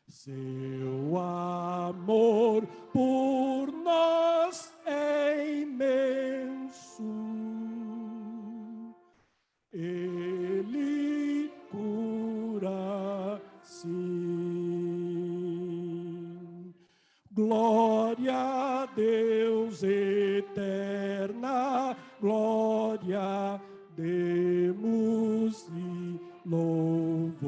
Seu amor por nós é imenso. Ele cura, sim. Glória a Deus eterna, glória, demos-lhe louvor.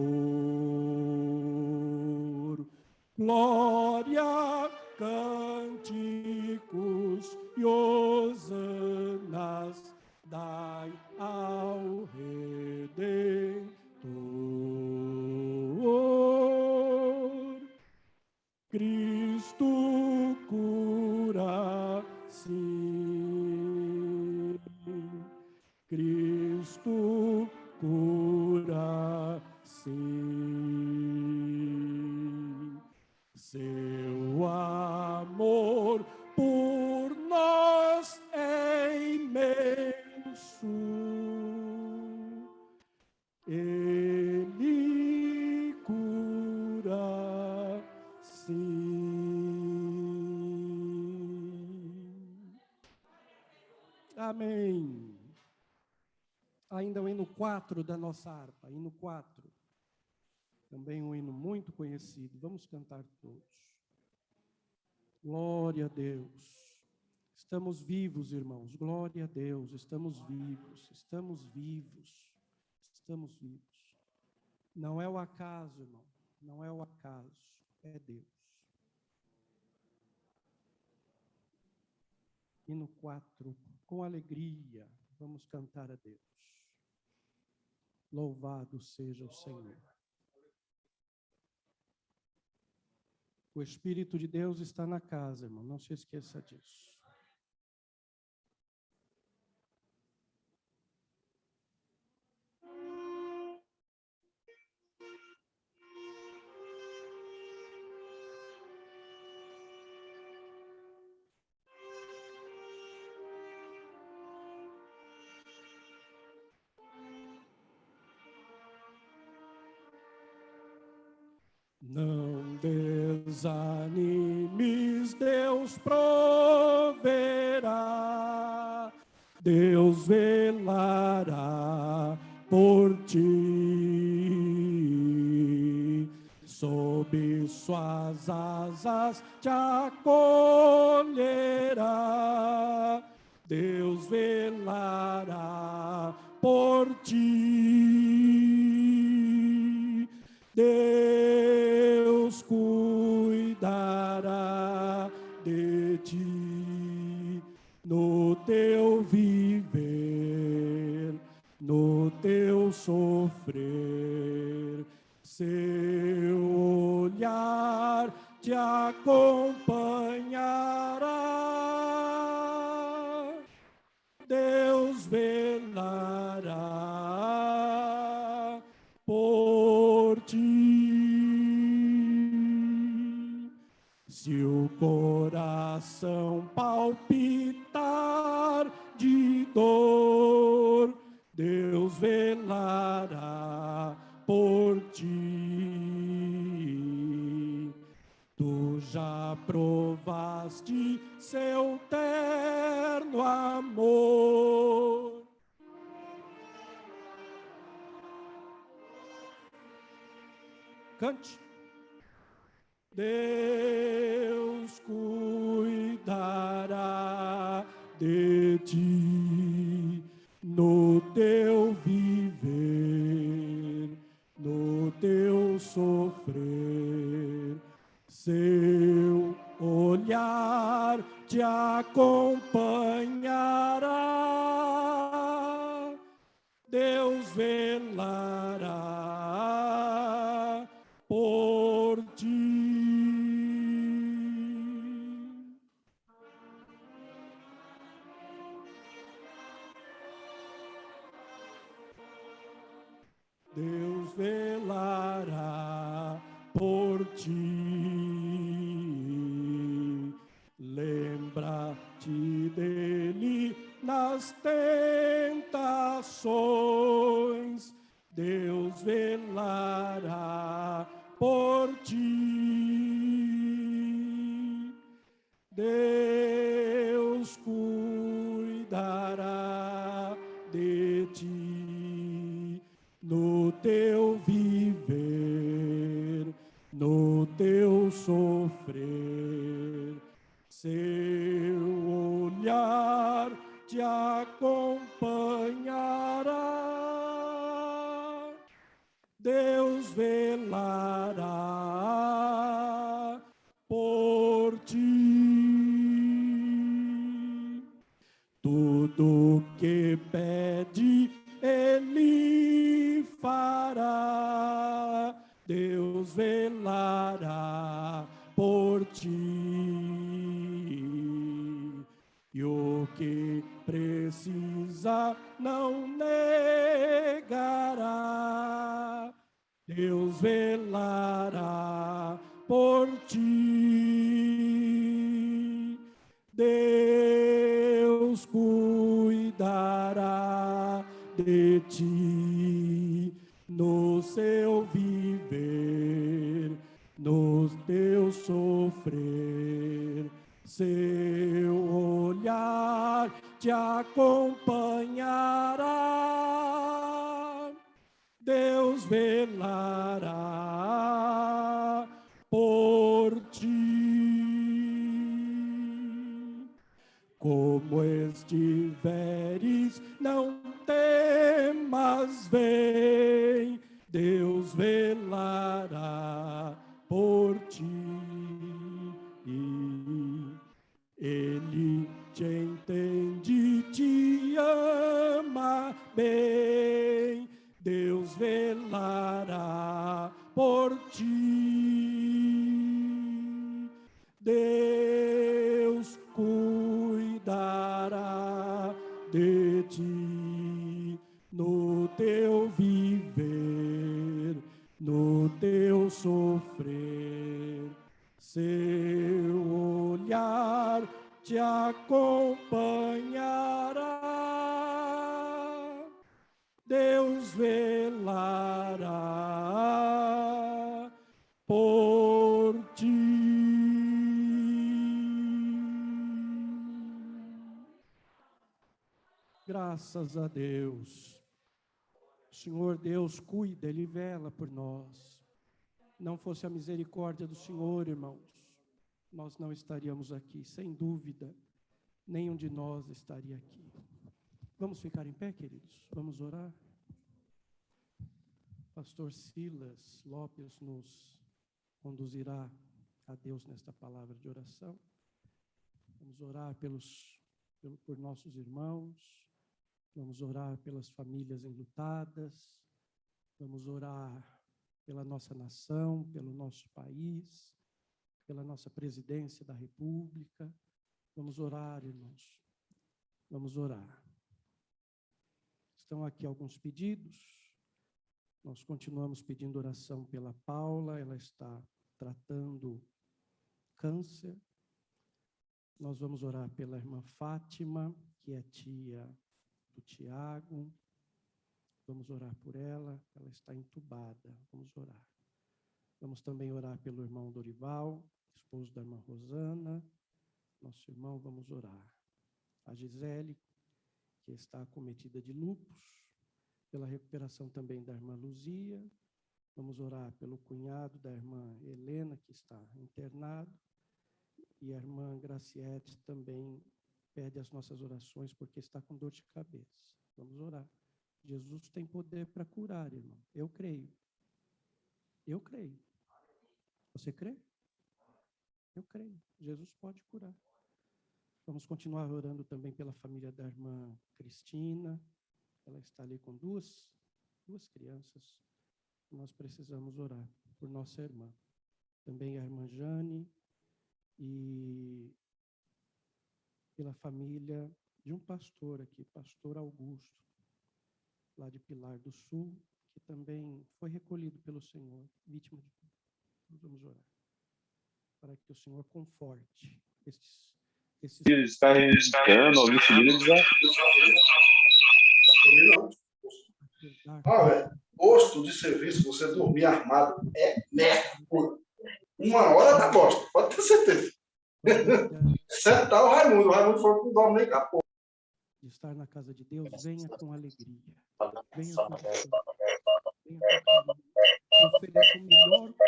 Glória, cânticos e hosanas, dai ao Redentor. Cristo cura, sim. Cristo cura, sim. Seu amor por nós é imenso. Ele cura, sim. Amém. Ainda o hino 4 da nossa harpa, hino 4. Também um hino muito conhecido. Vamos cantar todos. Glória a Deus. Estamos vivos, irmãos. Glória a Deus. Estamos vivos. Estamos vivos. Estamos vivos. Não é o acaso, irmão. Não é o acaso. É Deus. Hino 4. Com alegria, vamos cantar a Deus. Louvado seja o Senhor. O Espírito de Deus está na casa, irmão. Não se esqueça disso. Não desanimes, Deus proverá, Deus velará por ti. Sob suas asas te acolherá, Deus velará por ti. Deus cuidará de ti no teu viver, no teu sofrer. Seu olhar te acompanhará, Deus velará por ti. Se o coração palpitar de dor, Deus velará por ti. Tu já provaste seu terno amor. Cante. Deus cuidará de ti no teu viver, no teu sofrer. Seu olhar te acompanhará, Deus velará por ti. Deus velará por ti. Lembra-te dele nas tentações, Deus velará por ti. Deus cuidará de ti no teu viver, no teu sofrer. Seu olhar te acompanhará. Deus velará por ti. Tudo que pede, Ele fará. Deus velará por ti. E o que precisa não negará. Deus velará por ti. Deus cuidará de ti no seu viver, no teu sofrer. Seu olhar te acompanhará. Deus velará por ti. Como estiveres, não temas, vem. Deus velará por ti. Ele te entende, te ama bem. Deus velará por ti. Deus cuidará de ti no teu viver, no teu sofrer. Seu olhar te acompanhará. Deus velará por ti. Graças a Deus. O Senhor Deus cuida, Ele vela por nós. Não fosse a misericórdia do Senhor, irmãos, nós não estaríamos aqui, sem dúvida, nenhum de nós estaria aqui. Vamos ficar em pé, queridos? Vamos orar? Pastor Silas Lopes nos conduzirá a Deus nesta palavra de oração. Vamos orar por nossos irmãos, vamos orar pelas famílias enlutadas, vamos orar pela nossa nação, pelo nosso país, pela nossa presidência da República. Vamos orar, irmãos. Vamos orar. Estão aqui alguns pedidos. Nós continuamos pedindo oração pela Paula, ela está tratando câncer. Nós vamos orar pela irmã Fátima, que é tia do Tiago. Vamos orar por ela, ela está entubada. Vamos orar. Vamos também orar pelo irmão Dorival, esposo da irmã Rosana. Nosso irmão, vamos orar. A Gisele, que está acometida de lúpus, pela recuperação também da irmã Luzia. Vamos orar pelo cunhado da irmã Helena, que está internado. E a irmã Graciete também pede as nossas orações porque está com dor de cabeça. Vamos orar. Jesus tem poder para curar, irmão. Eu creio. Eu creio. Você crê? Eu creio. Jesus pode curar. Vamos continuar orando também pela família da irmã Cristina. Ela está ali com duas crianças. Nós precisamos orar por nossa irmã. Também a irmã Jane e pela família de um pastor aqui, pastor Augusto, lá de Pilar do Sul, que também foi recolhido pelo Senhor, vítima de... Nós vamos orar para que o Senhor conforte esses... Está registrando, alguém seguindo, posto de serviço, você dormir armado, é merda pura. Uma hora da bosta, pode ter certeza. Sentar o Raimundo falou que não dorme nem com a porra. De estar na casa de Deus, venha com alegria. Venha com alegria. Venha com carinho. Ofereça o melhor culto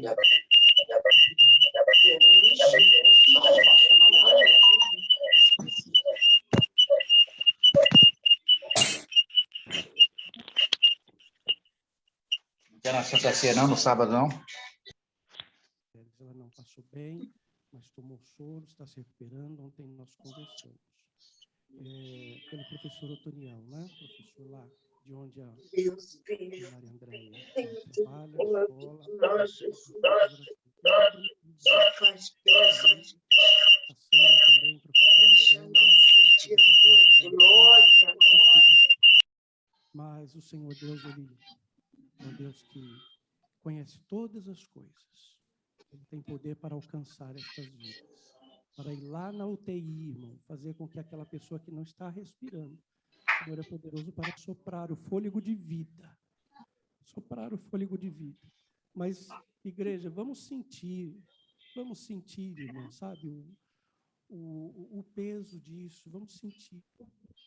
a Deus. Não quer na Santa Ceia não, no sábado não? Ela não passou bem, mas tomou soro, está se recuperando. Ontem nós conversamos. Pelo professor Otoniel, né? Professor lá, de onde a Maria Andréia trabalha, a escola. Mas o Senhor Deus, Ele é um Deus que conhece todas as coisas. Ele tem poder para alcançar estas vidas. Para ir lá na UTI, irmão, fazer com que aquela pessoa que não está respirando, o Senhor é poderoso para soprar o fôlego de vida. Soprar o fôlego de vida. Mas, igreja, vamos sentir, irmão, sabe, o peso disso, vamos sentir,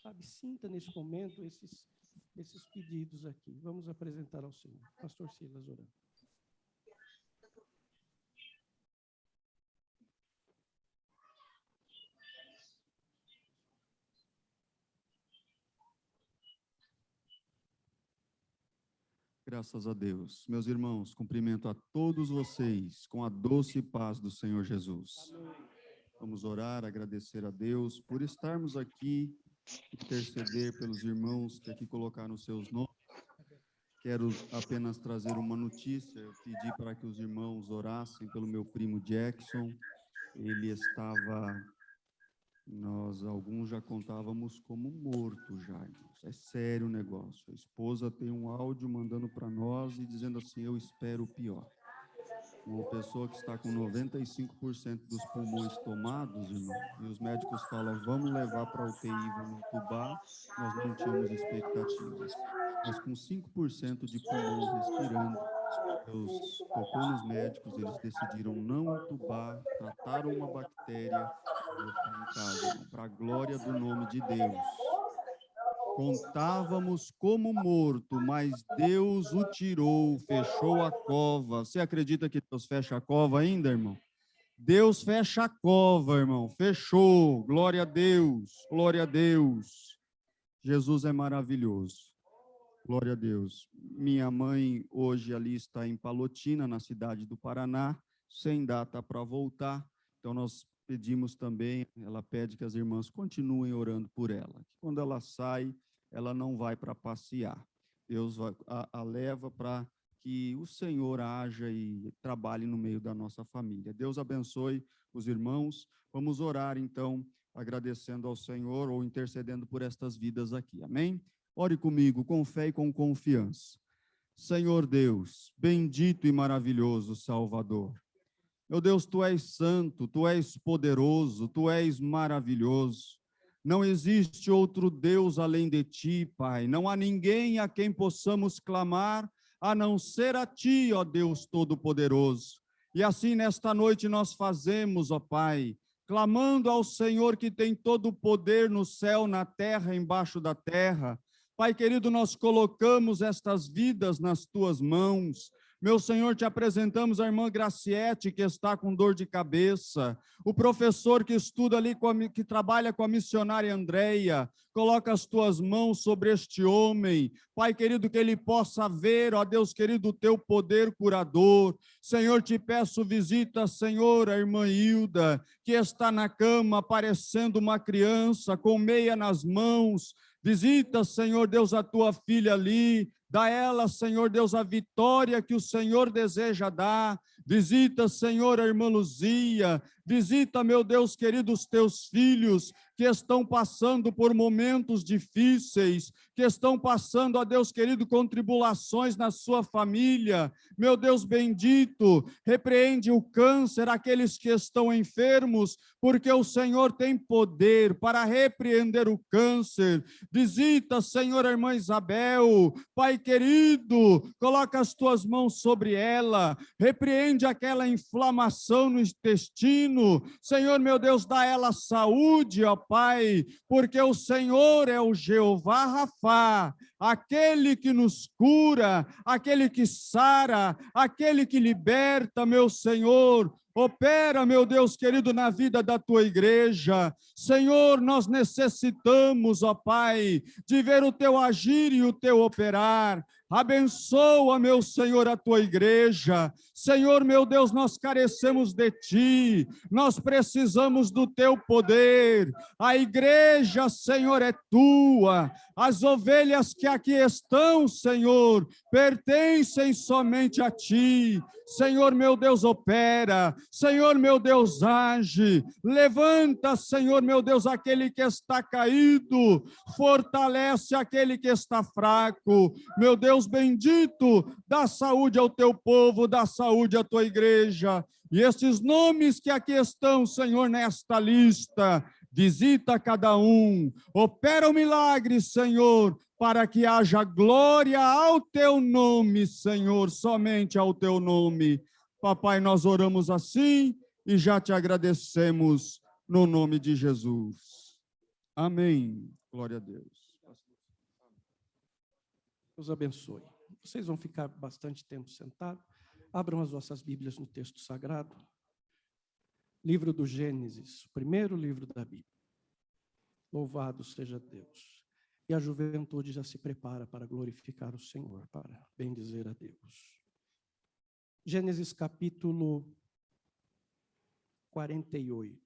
sabe, sinta nesse momento esses pedidos aqui. Vamos apresentar ao Senhor. Pastor Silas orando. Graças a Deus. Meus irmãos, cumprimento a todos vocês com a doce paz do Senhor Jesus. Vamos orar, agradecer a Deus por estarmos aqui, interceder pelos irmãos que aqui colocaram os seus nomes. Quero apenas trazer uma notícia. Eu pedi para que os irmãos orassem pelo meu primo Jackson. Ele estava... Nós, alguns, já contávamos como morto já, irmãos. É sério o negócio. A esposa tem um áudio mandando para nós e dizendo assim, eu espero o pior. Uma pessoa que está com 95% dos pulmões tomados, irmão, e os médicos falam, vamos levar para a UTI, vamos entubar, nós não tínhamos expectativas. Mas com 5% de pulmão respirando, Deus tocou nos médicos, eles decidiram não entubar, trataram uma bactéria, e ficar em casa, para a glória do nome de Deus. Contávamos como morto, mas Deus o tirou, fechou a cova. Você acredita que Deus fecha a cova ainda, irmão? Deus fecha a cova, irmão, fechou. Glória a Deus, glória a Deus. Jesus é maravilhoso. Glória a Deus. Minha mãe hoje ali está em Palotina, na cidade do Paraná, sem data para voltar. Então nós pedimos também, ela pede que as irmãs continuem orando por ela. Quando ela sai, ela não vai para passear. Deus a leva para que o Senhor haja e trabalhe no meio da nossa família. Deus abençoe os irmãos. Vamos orar, então, agradecendo ao Senhor ou intercedendo por estas vidas aqui. Amém? Ore comigo, com fé e com confiança. Senhor Deus, bendito e maravilhoso Salvador. Meu Deus, Tu és santo, Tu és poderoso, Tu és maravilhoso. Não existe outro Deus além de Ti, Pai. Não há ninguém a quem possamos clamar, a não ser a Ti, ó Deus Todo-Poderoso. E assim, nesta noite, nós fazemos, ó Pai, clamando ao Senhor que tem todo o poder no céu, na terra, embaixo da terra. Pai querido, nós colocamos estas vidas nas Tuas mãos. Meu Senhor, te apresentamos a irmã Graciete, que está com dor de cabeça, o professor que estuda ali, que trabalha com a missionária Andréia. Coloca as Tuas mãos sobre este homem, Pai querido, que ele possa ver, ó Deus querido, o Teu poder curador. Senhor, te peço visita, Senhor, a irmã Hilda, que está na cama, parecendo uma criança, com meia nas mãos. Visita, Senhor Deus, a Tua filha ali. Dá ela, Senhor Deus, a vitória que o Senhor deseja dar. Visita, Senhor, a irmã Luzia. Visita, meu Deus querido, os teus filhos que estão passando por momentos difíceis, que estão passando, ó Deus querido, com tribulações na sua família. Meu Deus bendito, repreende o câncer, aqueles que estão enfermos, porque o Senhor tem poder para repreender o câncer. Visita, Senhor, a irmã Isabel. Pai querido, coloca as tuas mãos sobre ela, repreende aquela inflamação no intestino. Senhor, meu Deus, dá a ela saúde, ó Pai, porque o Senhor é o Jeová Rafá, aquele que nos cura, aquele que sara, aquele que liberta, meu Senhor. Opera, meu Deus querido, na vida da tua igreja. Senhor, nós necessitamos, ó Pai, de ver o teu agir e o teu operar. Abençoa, meu Senhor, a tua igreja. Senhor, meu Deus, nós carecemos de ti, nós precisamos do teu poder. A igreja, Senhor, é tua. As ovelhas que aqui estão, Senhor, pertencem somente a ti. Senhor, meu Deus, opera. Senhor, meu Deus, age. Levanta, Senhor, meu Deus, aquele que está caído. Fortalece aquele que está fraco. Meu Deus bendito, dá saúde ao teu povo, dá saúde à tua igreja. E esses nomes que aqui estão, Senhor, nesta lista, visita cada um. Opera o milagre, Senhor, para que haja glória ao teu nome, Senhor, somente ao teu nome. Papai, nós oramos assim e já te agradecemos no nome de Jesus. Amém. Glória a Deus. Deus abençoe. Vocês vão ficar bastante tempo sentados. Abram as vossas Bíblias no texto sagrado. Livro do Gênesis, o primeiro livro da Bíblia. Louvado seja Deus. E a juventude já se prepara para glorificar o Senhor, para bendizer a Deus. Gênesis capítulo 48.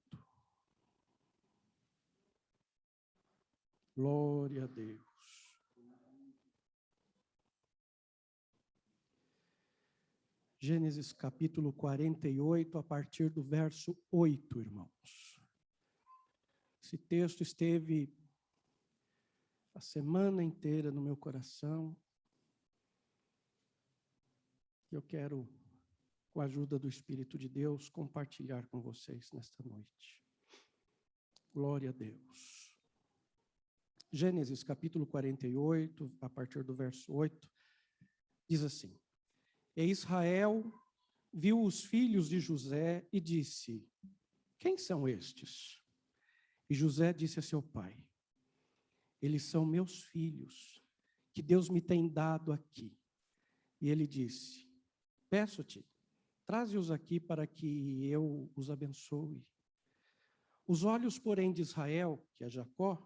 Glória a Deus. Gênesis capítulo 48, a partir do verso 8, irmãos. Esse texto esteve a semana inteira no meu coração. Eu quero, com a ajuda do Espírito de Deus, compartilhar com vocês nesta noite. Glória a Deus. Gênesis capítulo 48, a partir do verso 8, diz assim: E Israel viu os filhos de José e disse: Quem são estes? E José disse a seu pai: Eles são meus filhos, que Deus me tem dado aqui. E ele disse: Peço-te, traze-os aqui para que eu os abençoe. Os olhos, porém, de Israel, que é Jacó,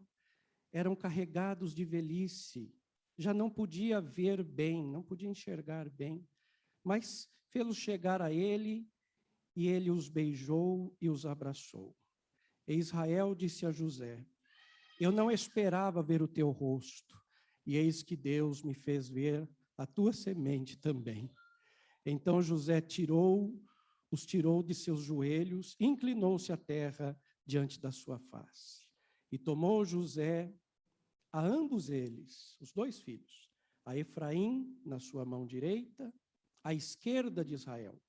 eram carregados de velhice, já não podia ver bem, não podia enxergar bem. Mas fê-los chegar a ele, e ele os beijou e os abraçou. E Israel disse a José: Eu não esperava ver o teu rosto, e eis que Deus me fez ver a tua semente também. Então José os tirou de seus joelhos, inclinou-se à terra diante da sua face. E tomou José a ambos eles, os dois filhos, a Efraim na sua mão direita, à esquerda de Israel,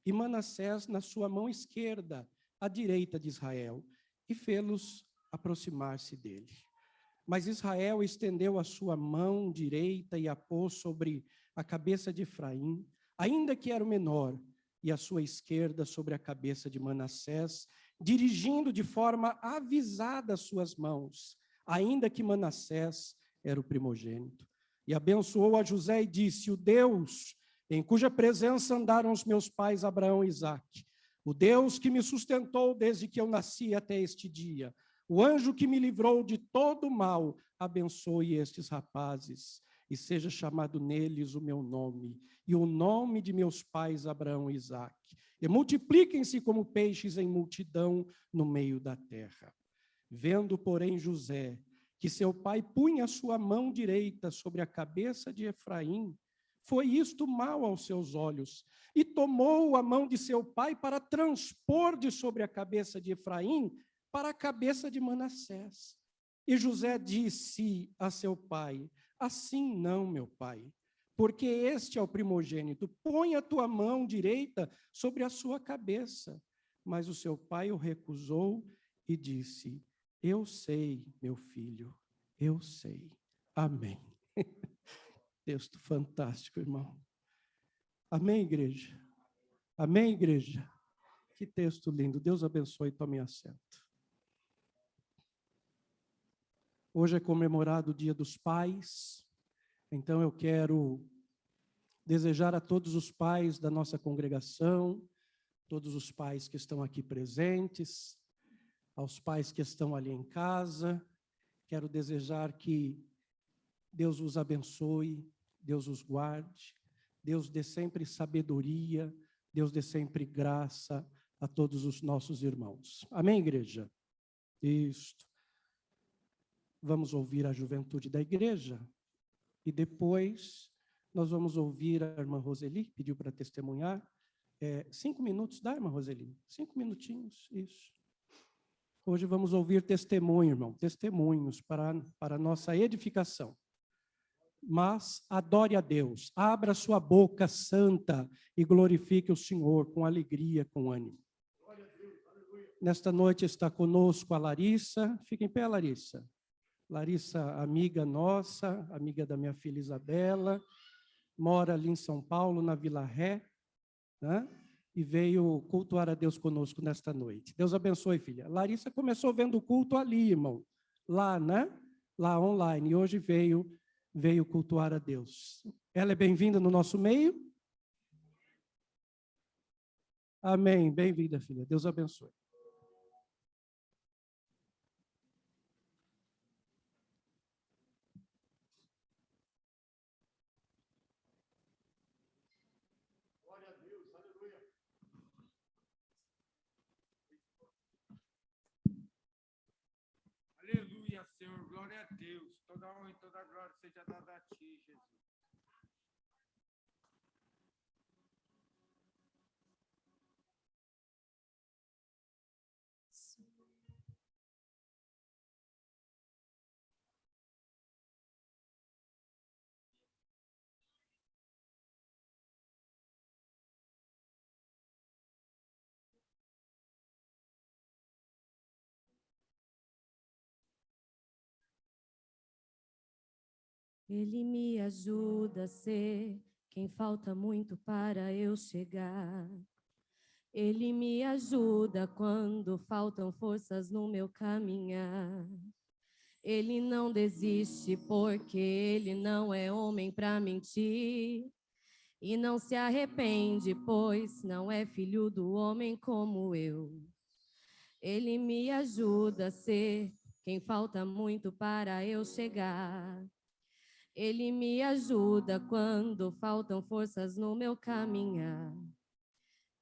e Manassés na sua mão esquerda, à direita de Israel, e fê-los aproximar-se dele. Mas Israel estendeu a sua mão direita e a pôs sobre a cabeça de Efraim, ainda que era o menor, e a sua esquerda sobre a cabeça de Manassés, dirigindo de forma avisada as suas mãos, ainda que Manassés era o primogênito. E abençoou a José e disse: O Deus em cuja presença andaram os meus pais Abraão e Isaque, o Deus que me sustentou desde que eu nasci até este dia, o anjo que me livrou de todo o mal, abençoe estes rapazes, e seja chamado neles o meu nome, e o nome de meus pais Abraão e Isaque, e multipliquem-se como peixes em multidão no meio da terra. Vendo, porém, José, que seu pai punha a sua mão direita sobre a cabeça de Efraim, foi isto mal aos seus olhos. E tomou a mão de seu pai para transpor de sobre a cabeça de Efraim para a cabeça de Manassés. E José disse a seu pai: assim não, meu pai, porque este é o primogênito, põe a tua mão direita sobre a sua cabeça. Mas o seu pai o recusou e disse: eu sei, meu filho, eu sei. Amém. Texto fantástico, irmão. Amém, igreja? Amém, igreja? Que texto lindo. Deus abençoe e tome assento. Hoje é comemorado o Dia dos Pais, então eu quero desejar a todos os pais da nossa congregação, todos os pais que estão aqui presentes, aos pais que estão ali em casa, quero desejar que Deus os abençoe, Deus os guarde, Deus dê sempre sabedoria, Deus dê sempre graça a todos os nossos irmãos. Amém, igreja? Isto. Vamos ouvir a juventude da igreja e depois nós vamos ouvir a irmã Roseli, pediu para testemunhar. 5 minutos, dá, irmã Roseli? 5 minutinhos, isso. Hoje vamos ouvir testemunho, irmão, testemunhos para a nossa edificação. Mas adore a Deus, abra sua boca santa e glorifique o Senhor com alegria, com ânimo. Nesta noite está conosco a Larissa. Fica em pé, Larissa. Larissa, amiga nossa, amiga da minha filha Isabela, mora ali em São Paulo, na Vila Ré, né? E veio cultuar a Deus conosco nesta noite. Deus abençoe, filha. Larissa começou vendo o culto ali, irmão, lá, né? Lá online, e hoje veio cultuar a Deus. Ela é bem-vinda no nosso meio? Amém. Bem-vinda, filha. Deus abençoe. Glória a Deus, aleluia. Aleluia, Senhor, glória a Deus. Toda honra e toda glória seja dada a ti, Jesus. Ele me ajuda a ser quem falta muito para eu chegar. Ele me ajuda quando faltam forças no meu caminhar. Ele não desiste porque ele não é homem para mentir. E não se arrepende, pois não é filho do homem como eu. Ele me ajuda a ser quem falta muito para eu chegar. Ele me ajuda quando faltam forças no meu caminhar.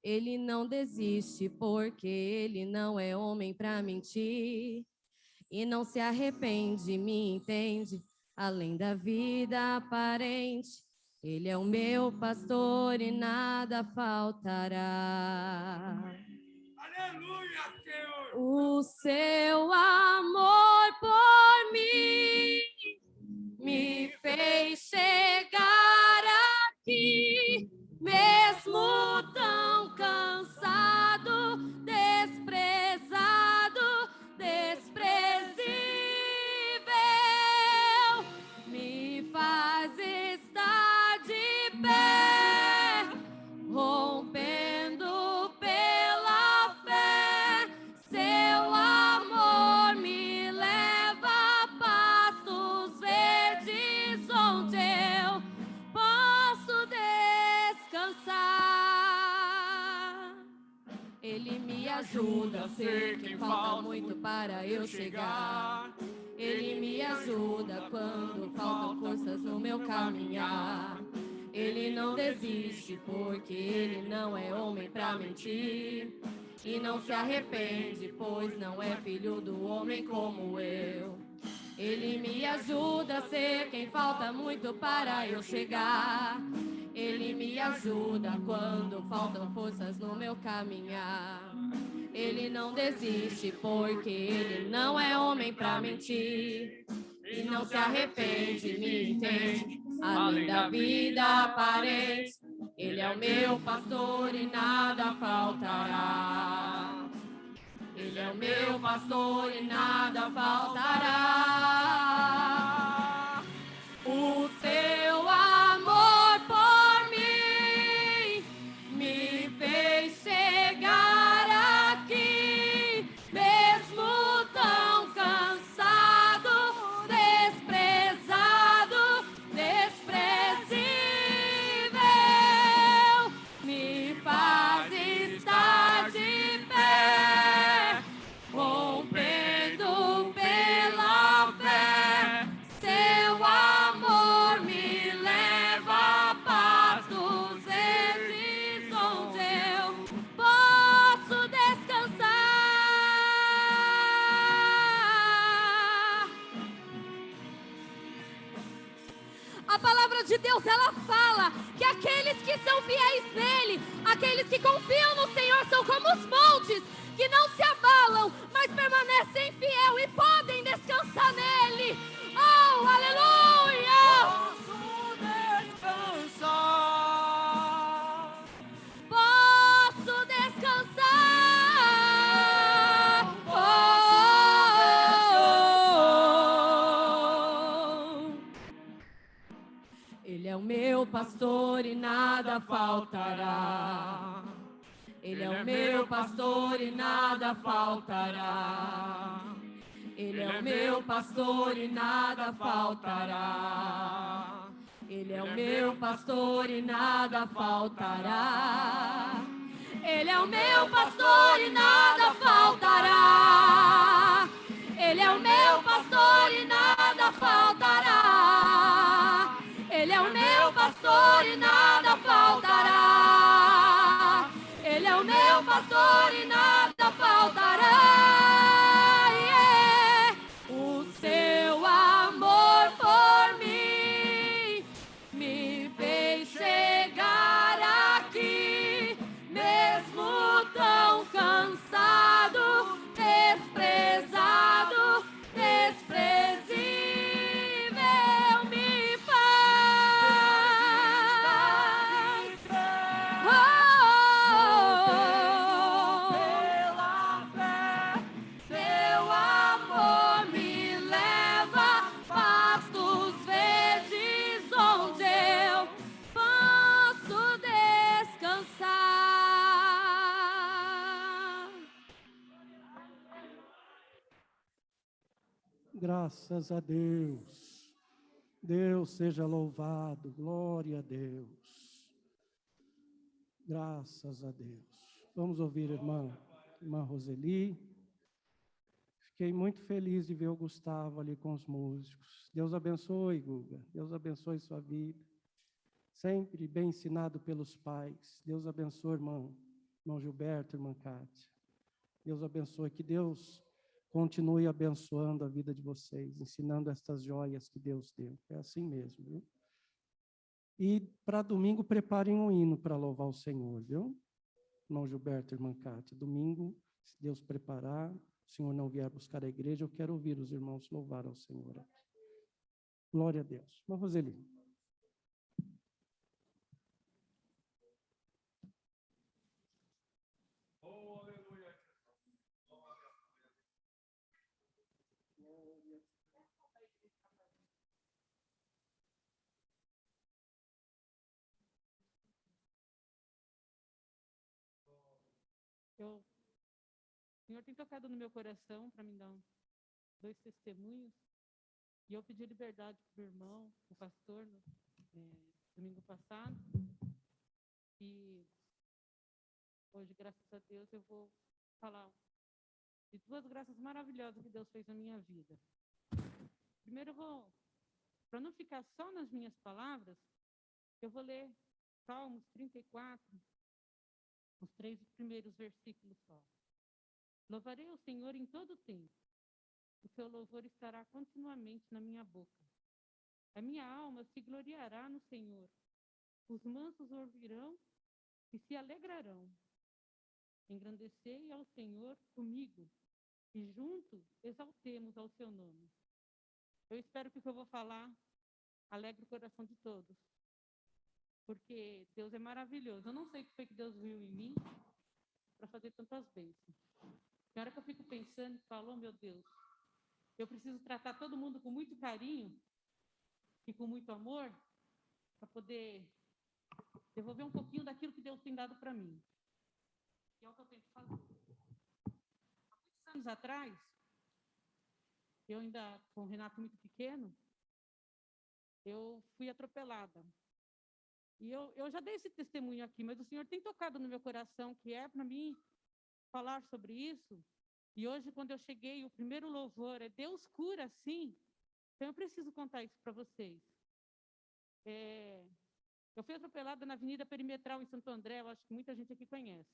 Ele não desiste porque ele não é homem para mentir. E não se arrepende, me entende, além da vida aparente. Ele é o meu pastor e nada faltará. Aleluia, Senhor. O seu amor por mim me fez chegar aqui, mesmo tão cansado, desprezado, desprezível, me faz estar de pé, rompendo pela fé. Seu amor me leva a pastos verdes onde eu posso descansar. Ele me ajuda a ser quem falta muito para eu chegar. Ele me ajuda quando faltam forças no meu caminhar. Ele não desiste porque ele não é homem para mentir. E não se arrepende, pois não é filho do homem como eu. Ele me ajuda a ser quem falta muito para eu chegar. Ele me ajuda quando faltam forças no meu caminhar. Ele não desiste porque ele não é homem pra mentir. E não se arrepende, me entende, além da vida aparente. Ele é o meu pastor e nada faltará. Ele é o meu pastor e nada faltará. O seu amor por mim me fez chegar aqui, mesmo tão cansado, desprezado, desprezível, me faz estar de pé, rompendo pela fé. Seu amor me leva a pastos verdes onde eu posso descansar. A palavra de Deus, ela fala que aqueles que são fiéis nele, aqueles que confiam no Senhor, são como os montes que não se abalam, mas permanecem fiel e podem descansar nele. Oh, aleluia! Posso descansar. Posso descansar. Ele é o meu pastor e nada faltará. Ele é o meu pastor e nada faltará. Ele é o meu pastor e nada faltará. Ele é o meu pastor e nada faltará. Ele é o meu pastor e nada faltará. Ele é o meu pastor e nada faltará. Ele é o meu pastor e nada faltará. Ele é o meu pastor e nada faltará. Yeah. O seu amor por mim me fez chegar aqui, mesmo tão cansado, desprezado, desprezível, me faz. Pela fé, seu amor me leva a pastos verdes onde eu posso descansar. Graças a Deus. Deus seja louvado. Glória a Deus. Graças a Deus. Vamos ouvir, irmã Roseli. Fiquei muito feliz de ver o Gustavo ali com os músicos. Deus abençoe, Guga. Deus abençoe sua vida. Sempre bem ensinado pelos pais. Deus abençoe, irmão Gilberto, irmã Cátia. Deus abençoe. Que Deus continue abençoando a vida de vocês, ensinando estas joias que Deus deu. É assim mesmo, viu? E para domingo, preparem um hino para louvar o Senhor, viu? Irmão Gilberto, irmã Cátia. Domingo, se Deus preparar, o Senhor não vier buscar a igreja, eu quero ouvir os irmãos louvar ao Senhor aqui. Glória a Deus. Irmã Roseli. O Senhor tem tocado no meu coração para me dar dois testemunhos. E eu pedi liberdade para o irmão, o pastor, domingo passado. E hoje, graças a Deus, eu vou falar de duas graças maravilhosas que Deus fez na minha vida. Primeiro, eu vou, para não ficar só nas minhas palavras, eu vou ler Salmos 34, os 3 primeiros versículos só. Louvarei o Senhor em todo tempo. o seu louvor estará continuamente na minha boca. A minha alma se gloriará no Senhor. Os mansos ouvirão e se alegrarão. Engrandecei ao Senhor comigo e juntos exaltemos ao seu nome. Eu espero que o que eu vou falar alegre o coração de todos, porque Deus é maravilhoso. Eu não sei o que foi que Deus viu em mim para fazer tantas bênçãos. Na hora que eu fico pensando e falo, oh, meu Deus, eu preciso tratar todo mundo com muito carinho e com muito amor para poder devolver um pouquinho daquilo que Deus tem dado para mim. Que é o que eu tento fazer. Há muitos anos atrás, eu ainda com o Renato muito pequeno, eu fui atropelada. E eu já dei esse testemunho aqui, mas o Senhor tem tocado no meu coração, que é para mim falar sobre isso. E hoje, quando eu cheguei, o primeiro louvor é Deus cura, sim. Então, eu preciso contar isso para vocês. Eu fui atropelada na Avenida Perimetral, em Santo André, eu acho que muita gente aqui conhece.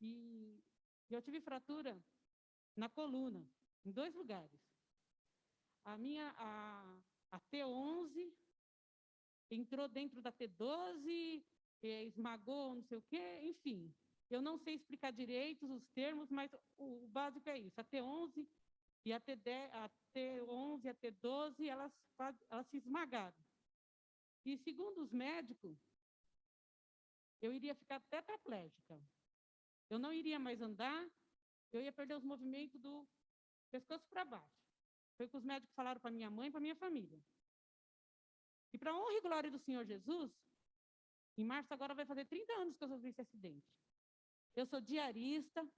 E eu tive fratura na coluna, em 2 lugares. A T11 entrou dentro da T12, esmagou não sei o quê, enfim. Eu não sei explicar direito os termos, mas o básico é isso. A T11 e a T10, a T11 e a T12, elas se esmagaram. E segundo os médicos, eu iria ficar tetraplégica. Eu não iria mais andar, eu ia perder os movimentos do pescoço para baixo. Foi o que os médicos falaram para minha mãe e para minha família. E para a honra e glória do Senhor Jesus, em março agora vai fazer 30 anos que eu sofri esse acidente. Eu sou diarista,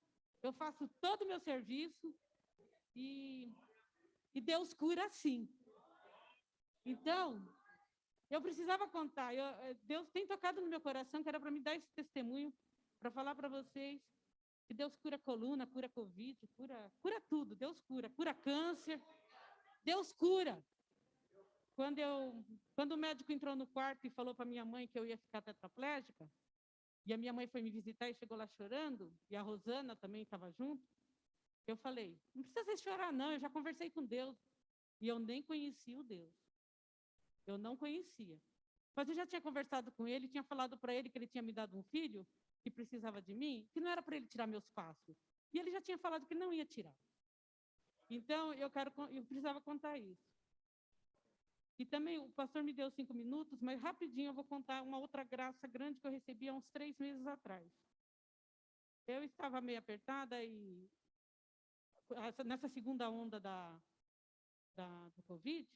eu faço todo o meu serviço e Deus cura sim. Então, eu precisava contar. Deus tem tocado no meu coração, que era para me dar esse testemunho, para falar para vocês que Deus cura coluna, cura Covid, cura tudo. Deus cura câncer. Deus cura. Quando o médico entrou no quarto e falou para minha mãe que eu ia ficar tetraplégica, e a minha mãe foi me visitar e chegou lá chorando, e a Rosana também estava junto, eu falei, não precisa você chorar não, eu já conversei com Deus, e eu nem conhecia o Deus. Eu não conhecia. Mas eu já tinha conversado com ele, tinha falado para ele que ele tinha me dado um filho, que precisava de mim, que não era para ele tirar meus passos. E ele já tinha falado que não ia tirar. Então, eu precisava contar isso. E também o pastor me deu 5 minutos, mas rapidinho eu vou contar uma outra graça grande que eu recebi há uns 3 meses atrás. Eu estava meio apertada e nessa segunda onda do Covid,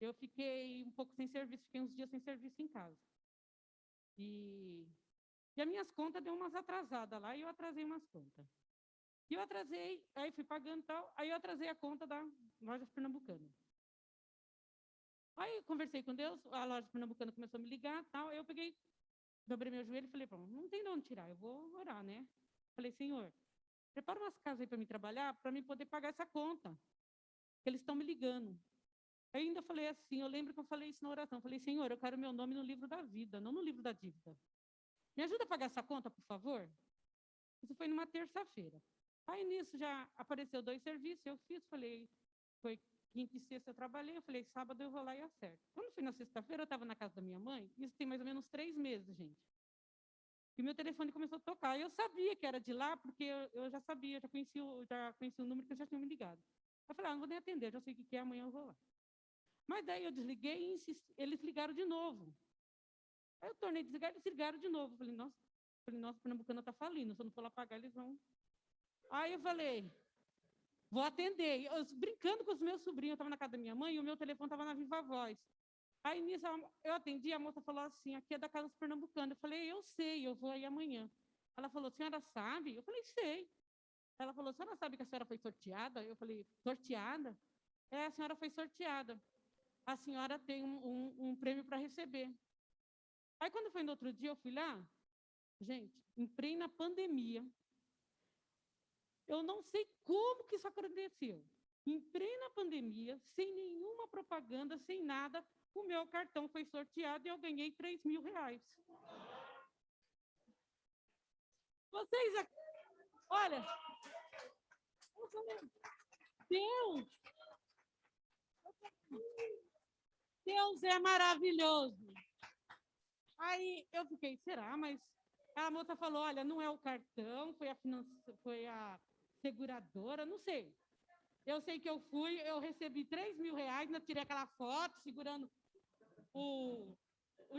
eu fiquei um pouco sem serviço, fiquei uns dias sem serviço em casa. E as minhas contas deu umas atrasadas lá, e eu atrasei umas contas. E eu atrasei, aí fui pagando e tal, aí eu atrasei a conta da Lojas Pernambucana. Aí conversei com Deus, a Loja Pernambucana começou a me ligar e tal, aí eu peguei, dobrei meu joelho e falei, não tem de onde tirar, eu vou orar, né? Falei, Senhor, prepara umas casas aí para mim trabalhar, para mim poder pagar essa conta, que eles estão me ligando. Aí ainda falei assim, eu lembro que eu falei isso na oração, falei, Senhor, eu quero meu nome no livro da vida, não no livro da dívida. Me ajuda a pagar essa conta, por favor? Isso foi numa terça-feira. Aí nisso já apareceu 2 serviços, eu fiz, falei, foi quinta e sexta eu trabalhei, eu falei, sábado eu vou lá e acerto. Quando fui na sexta-feira, eu estava na casa da minha mãe, isso tem mais ou menos 3 meses, gente. E meu telefone começou a tocar. Eu sabia que era de lá, porque eu já sabia, já conhecia o número que eu já tinha me ligado. Eu falei, não vou nem atender, já sei o que é, amanhã eu vou lá. Mas daí eu desliguei e insisti, eles ligaram de novo. Aí eu tornei a desligar, eles ligaram de novo. Falei, nossa, Pernambucana está falindo, se eu não for lá pagar, eles vão. Aí eu falei, vou atender. Eu, brincando com os meus sobrinhos, eu estava na casa da minha mãe e o meu telefone estava na Viva Voz. Aí nisso eu atendi, a moça falou assim, aqui é da Casa dos Pernambucanos. Eu falei, eu sei, eu vou aí amanhã. Ela falou, senhora sabe? Eu falei, sei. Ela falou, a senhora sabe que a senhora foi sorteada? Eu falei, sorteada? A senhora foi sorteada. A senhora tem um prêmio para receber. Aí, quando foi no outro dia, eu fui lá, gente, em plena pandemia, eu não sei como que isso aconteceu. Em plena pandemia, sem nenhuma propaganda, sem nada, o meu cartão foi sorteado e eu ganhei R$3.000. Vocês, olha, Deus, Deus é maravilhoso. Aí eu fiquei, será? Mas a moça falou, olha, não é o cartão, foi a seguradora, não sei. Eu sei que eu fui, eu recebi R$3.000, ainda tirei aquela foto segurando o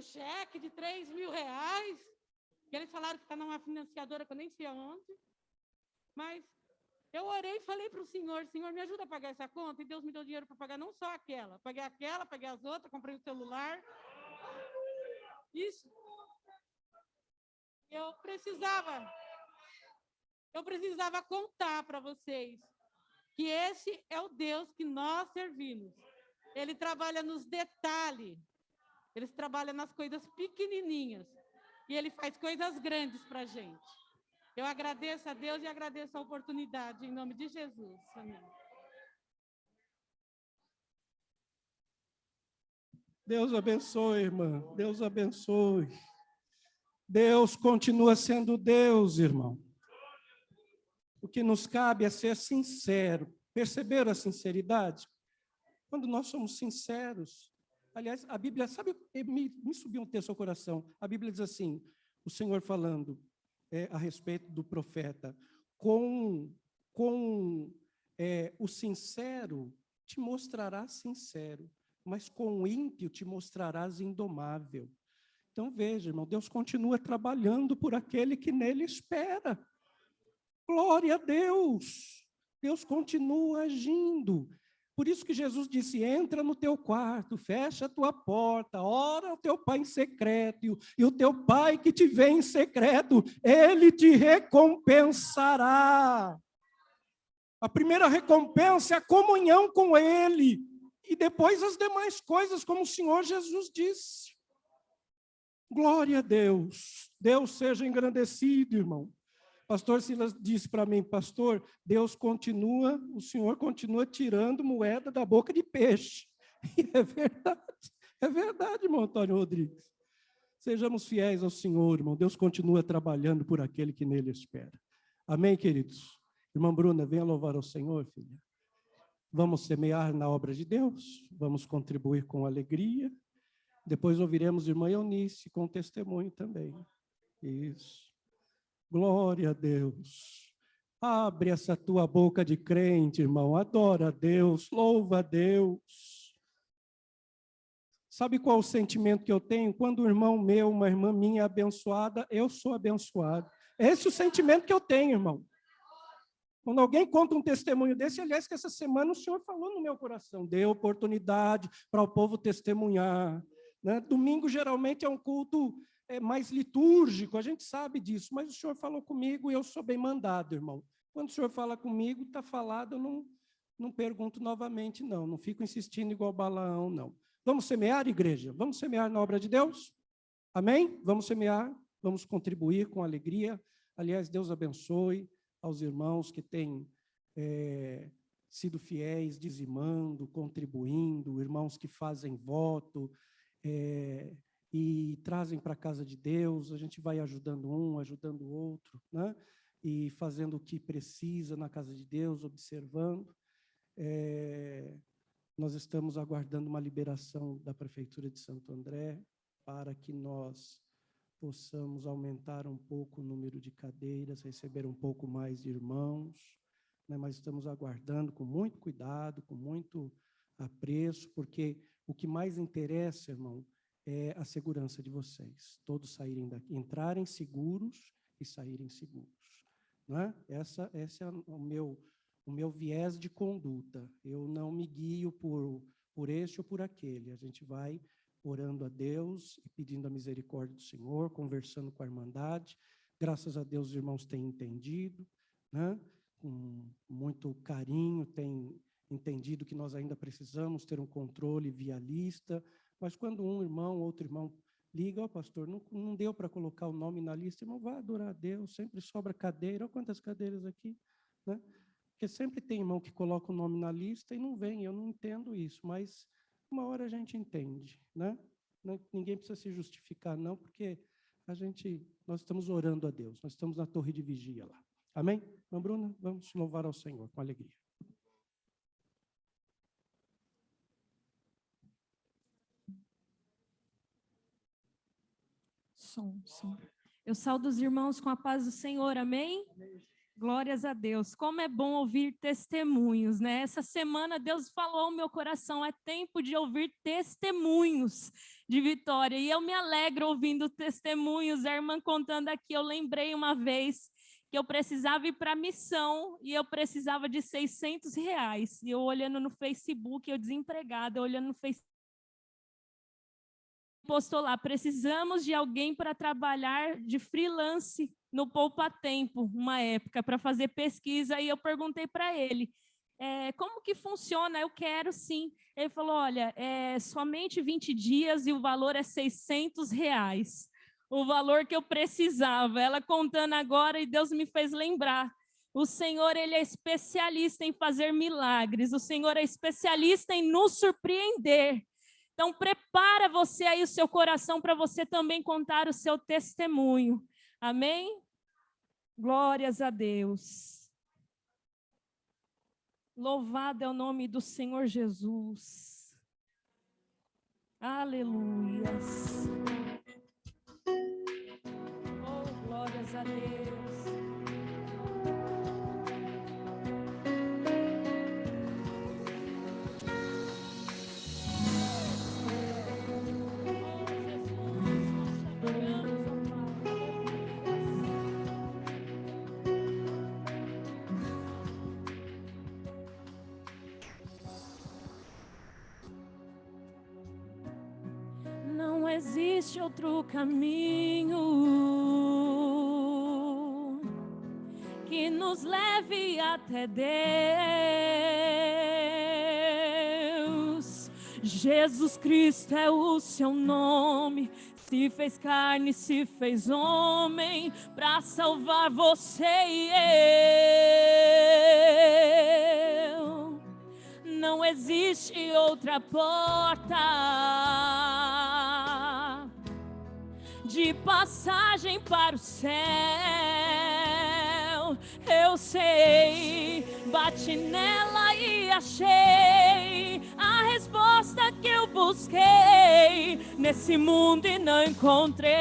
cheque de R$3.000, que eles falaram que está numa financiadora que eu nem sei aonde. Mas eu orei e falei para o Senhor, me ajuda a pagar essa conta, e Deus me deu dinheiro para pagar não só aquela, paguei as outras, comprei um celular. Isso. Eu precisava contar para vocês que esse é o Deus que nós servimos. Ele trabalha nos detalhes, ele trabalha nas coisas pequenininhas, e ele faz coisas grandes para a gente. Eu agradeço a Deus e agradeço a oportunidade, em nome de Jesus. Amém. Deus abençoe, irmã. Deus abençoe. Deus continua sendo Deus, irmão. O que nos cabe é ser sincero. Perceberam a sinceridade? Quando nós somos sinceros. Aliás, a Bíblia, sabe, me subiu um texto ao coração. A Bíblia diz assim, o Senhor falando a respeito do profeta, o sincero te mostrarás sincero, mas com o ímpio te mostrarás indomável. Então, veja, irmão, Deus continua trabalhando por aquele que nele espera. Glória a Deus! Deus continua agindo. Por isso que Jesus disse, entra no teu quarto, fecha a tua porta, ora ao teu pai em secreto, e o teu pai que te vê em secreto, ele te recompensará. A primeira recompensa é a comunhão com ele, e depois as demais coisas, como o Senhor Jesus disse. Glória a Deus. Deus seja engrandecido, irmão. Pastor Silas disse para mim, pastor, o Senhor continua tirando moeda da boca de peixe. E é verdade, irmão Antônio Rodrigues. Sejamos fiéis ao Senhor, irmão. Deus continua trabalhando por aquele que nele espera. Amém, queridos? Irmã Bruna, venha louvar ao Senhor, filha. Vamos semear na obra de Deus, vamos contribuir com alegria. Depois ouviremos irmã Eunice com testemunho também. Isso. Glória a Deus. Abre essa tua boca de crente, irmão. Adora a Deus, louva a Deus. Sabe qual o sentimento que eu tenho? Quando um irmão meu, uma irmã minha é abençoada, eu sou abençoado. Esse é o sentimento que eu tenho, irmão. Quando alguém conta um testemunho desse, aliás, que essa semana o Senhor falou no meu coração, deu oportunidade para o povo testemunhar. Né? Domingo, geralmente, é um culto mais litúrgico, a gente sabe disso, mas o Senhor falou comigo e eu sou bem mandado, irmão. Quando o Senhor fala comigo, está falado, eu não pergunto novamente, não fico insistindo igual Balaão, não. Vamos semear, igreja? Vamos semear na obra de Deus? Amém? Vamos semear, vamos contribuir com alegria. Aliás, Deus abençoe aos irmãos que têm sido fiéis, dizimando, contribuindo, irmãos que fazem voto, e trazem para a casa de Deus, a gente vai ajudando um, ajudando o outro, né? E fazendo o que precisa na casa de Deus, observando. Nós estamos aguardando uma liberação da Prefeitura de Santo André para que nós possamos aumentar um pouco o número de cadeiras, receber um pouco mais de irmãos, né? Mas estamos aguardando com muito cuidado, com muito apreço, porque o que mais interessa, irmão, é a segurança de vocês. Todos saírem daqui, entrarem seguros e saírem seguros. Né? Essa é o meu viés de conduta. Eu não me guio por este ou por aquele. A gente vai orando a Deus e pedindo a misericórdia do Senhor, conversando com a Irmandade. Graças a Deus os irmãos têm entendido, né? Com muito carinho, têm entendido que nós ainda precisamos ter um controle vialista, mas quando um irmão, outro irmão liga, ó pastor, não deu para colocar o nome na lista, irmão, vai adorar a Deus, sempre sobra cadeira, olha quantas cadeiras aqui, né? Porque sempre tem irmão que coloca o nome na lista e não vem, eu não entendo isso, mas uma hora a gente entende, né? Ninguém precisa se justificar não, porque nós estamos orando a Deus, nós estamos na torre de vigia lá. Amém? Irmã Bruna, vamos louvar ao Senhor com alegria. som. Eu saúdo os irmãos com a paz do Senhor, amém? Glórias a Deus. Como é bom ouvir testemunhos, né? Essa semana Deus falou ao meu coração, é tempo de ouvir testemunhos de vitória. E eu me alegro ouvindo testemunhos. A irmã contando aqui, eu lembrei uma vez que eu precisava ir para a missão e eu precisava de R$600. E eu olhando no Facebook, eu desempregada, olhando no Facebook, postou lá, precisamos de alguém para trabalhar de freelance no Poupa Tempo, uma época, para fazer pesquisa, e eu perguntei para ele, como que funciona? Eu quero sim. Ele falou, olha, somente 20 dias e o valor é R$600, o valor que eu precisava. Ela contando agora e Deus me fez lembrar, o Senhor, Ele é especialista em fazer milagres, o Senhor é especialista em nos surpreender. Então, prepara você aí o seu coração para você também contar o seu testemunho. Amém? Glórias a Deus. Louvado é o nome do Senhor Jesus. Aleluias. Oh, glórias a Deus. Não existe outro caminho que nos leve até Deus. Jesus Cristo é o seu nome, se fez carne, se fez homem, para salvar você e eu. Não existe outra porta de passagem para o céu. Eu sei, bati nela e achei a resposta que eu busquei nesse mundo e não encontrei.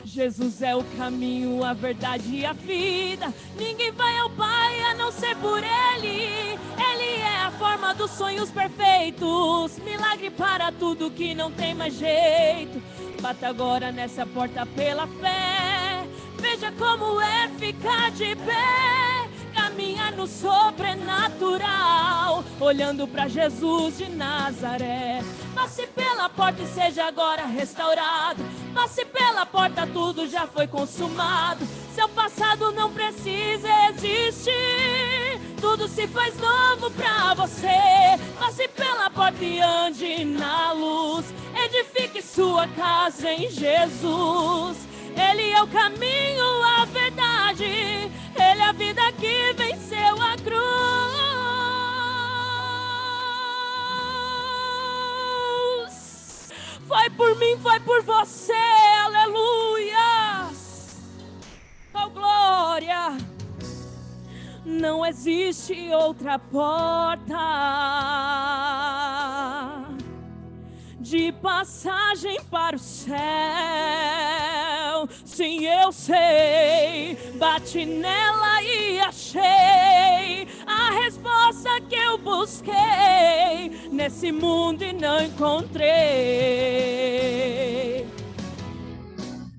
Jesus é o caminho, a verdade e a vida. Ninguém vai ao Pai a não ser por Ele. Ele é a forma dos sonhos perfeitos, milagre para tudo que não tem mais jeito. Bata agora nessa porta pela fé, veja como é ficar de pé, caminhar no sobrenatural, olhando para Jesus de Nazaré. Passe pela porta e seja agora restaurado. Passe pela porta, tudo já foi consumado. Seu passado não precisa existir, tudo se faz novo pra você. Passe pela porta e ande na luz, edifique sua casa em Jesus. Ele é o caminho, a verdade, Ele é a vida que venceu a cruz. Foi por mim, foi por você, aleluia. Oh, glória. Não existe outra porta de passagem para o céu. Sim, eu sei, bati nela e achei a resposta que eu busquei nesse mundo e não encontrei.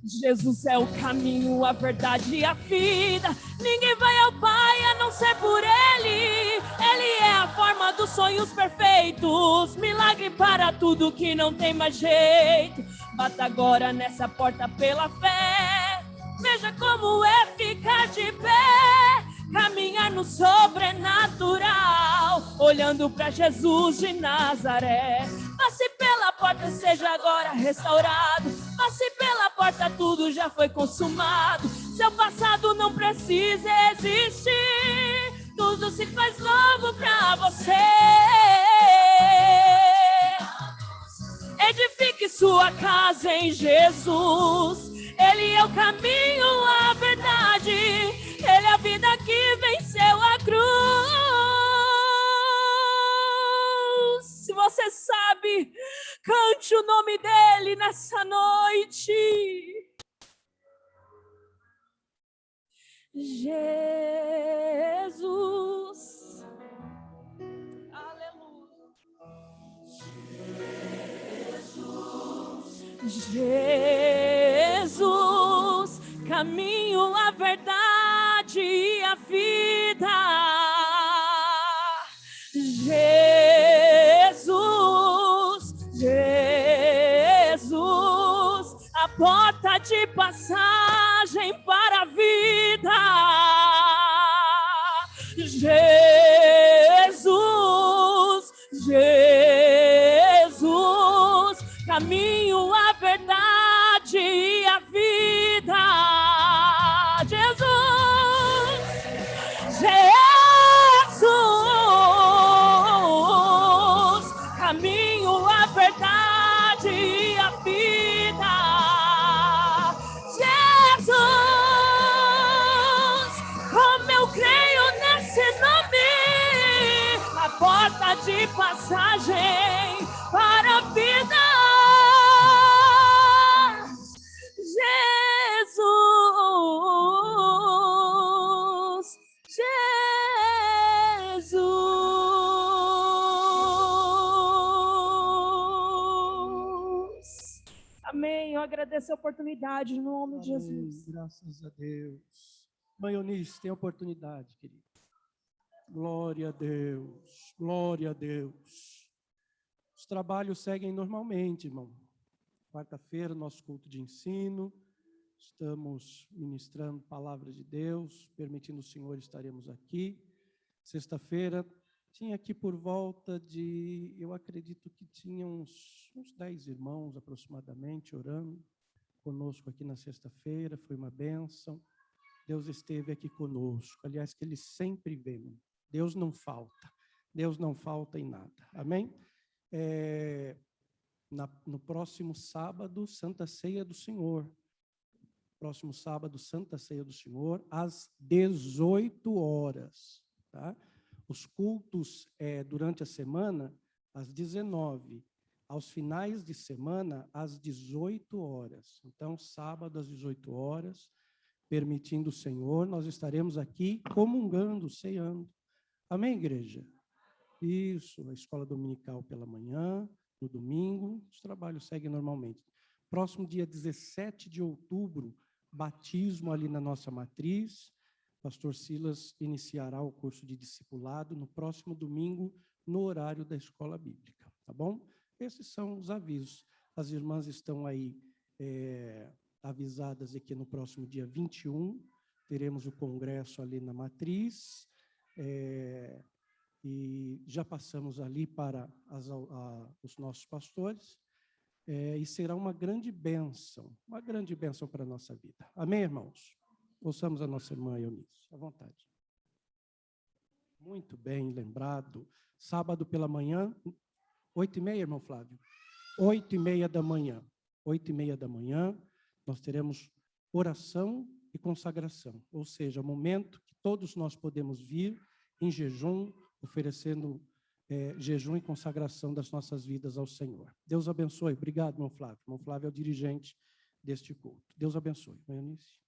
Jesus é o caminho, a verdade e a vida. Ninguém vai ao Pai a não ser por Ele. Ele é a forma dos sonhos perfeitos, milagre para tudo que não tem mais jeito. Bata agora nessa porta pela fé, veja como é ficar de pé, caminhar no sobrenatural, olhando para Jesus de Nazaré. Passe pela porta, seja agora restaurado. Passe pela porta, tudo já foi consumado. Seu passado não precisa existir, tudo se faz novo pra você. Edifique sua casa em Jesus. Ele é o caminho, a verdade, Ele é a vida que venceu a cruz. Se você sabe, cante exalte o nome dele nessa noite. Jesus. Aleluia. Jesus, caminho, a verdade e a vida. Jesus, Jesus, a porta de passagem para a vida. Jesus, Jesus, caminho, a verdade e a vida. Jesus, Jesus, caminho, a verdade e a vida. Jesus, como eu creio nesse nome, a porta de passagem para a vida. Jesus, Jesus. Amém. Eu agradeço a oportunidade em nome de Amém. Jesus. Graças a Deus. Mãe Eunice, tem oportunidade, querido. Glória a Deus. Glória a Deus. Os trabalhos seguem normalmente, irmão. Quarta-feira, nosso culto de ensino. Estamos ministrando palavra de Deus. Permitindo o Senhor, estaremos aqui. Sexta-feira, tinha aqui por volta de, eu acredito que tinha uns 10 irmãos aproximadamente orando conosco aqui na sexta-feira. Foi uma bênção. Deus esteve aqui conosco. Aliás, que Ele sempre vem. Deus não falta. Deus não falta em nada. Amém? No próximo sábado, Santa Ceia do Senhor. Próximo sábado, Santa Ceia do Senhor, às 18 horas. Tá? Os cultos durante a semana, às 19. Aos finais de semana, às 18 horas. Então, sábado, às 18 horas, permitindo o Senhor, nós estaremos aqui comungando, ceando. Amém, igreja? Isso, a escola dominical pela manhã, no domingo, os trabalhos seguem normalmente. Próximo dia 17 de outubro, batismo ali na nossa matriz. Pastor Silas iniciará o curso de discipulado no próximo domingo, no horário da escola bíblica, tá bom? Esses são os avisos. As irmãs estão aí avisadas aqui no próximo dia 21, teremos o congresso ali na matriz, e já passamos ali para os nossos pastores, e será uma grande bênção para a nossa vida. Amém, irmãos? Ouçamos a nossa irmã Eunice, à vontade. Muito bem lembrado. Sábado pela manhã, 8h30, irmão Flávio? 8h30 da manhã. 8h30 da manhã, nós teremos oração e consagração, ou seja, o momento que todos nós podemos vir em jejum, oferecendo jejum e consagração das nossas vidas ao Senhor. Deus abençoe. Obrigado, irmão Flávio. Irmão Flávio é o dirigente deste culto. Deus abençoe. Eunice.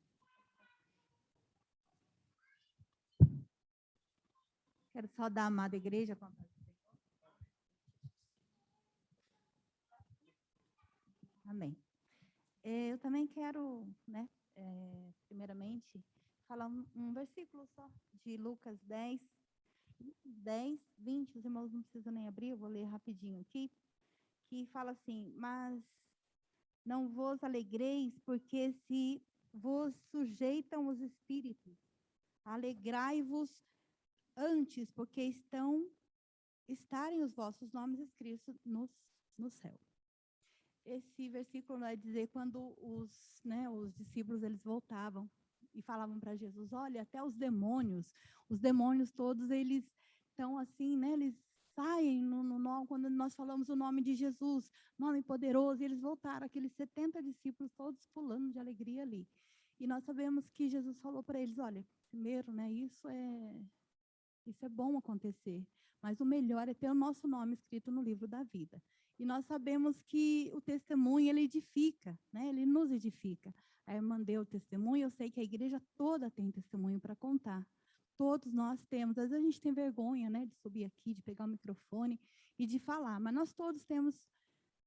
Quero saudar a amada igreja. Amém. Eu também quero, primeiramente, falar um versículo só de Lucas 10, 20, os irmãos não precisam nem abrir, eu vou ler rapidinho aqui, que fala assim: mas não vos alegreis, porque se vos sujeitam os espíritos, alegrai-vos antes, porque estarem os vossos nomes escritos no céu. Esse versículo vai dizer quando os discípulos eles voltavam e falavam para Jesus: olha, até os demônios todos, eles estão assim, eles saem quando nós falamos o nome de Jesus, nome poderoso, e eles voltaram, aqueles 70 discípulos todos pulando de alegria ali. E nós sabemos que Jesus falou para eles: olha, primeiro, isso é bom acontecer, mas o melhor é ter o nosso nome escrito no livro da vida. E nós sabemos que o testemunho, ele edifica, né? Ele nos edifica. A irmã deu o testemunho, eu sei que a igreja toda tem testemunho para contar. Todos nós temos. Às vezes a gente tem vergonha, né, de subir aqui, de pegar o microfone e de falar, mas nós todos temos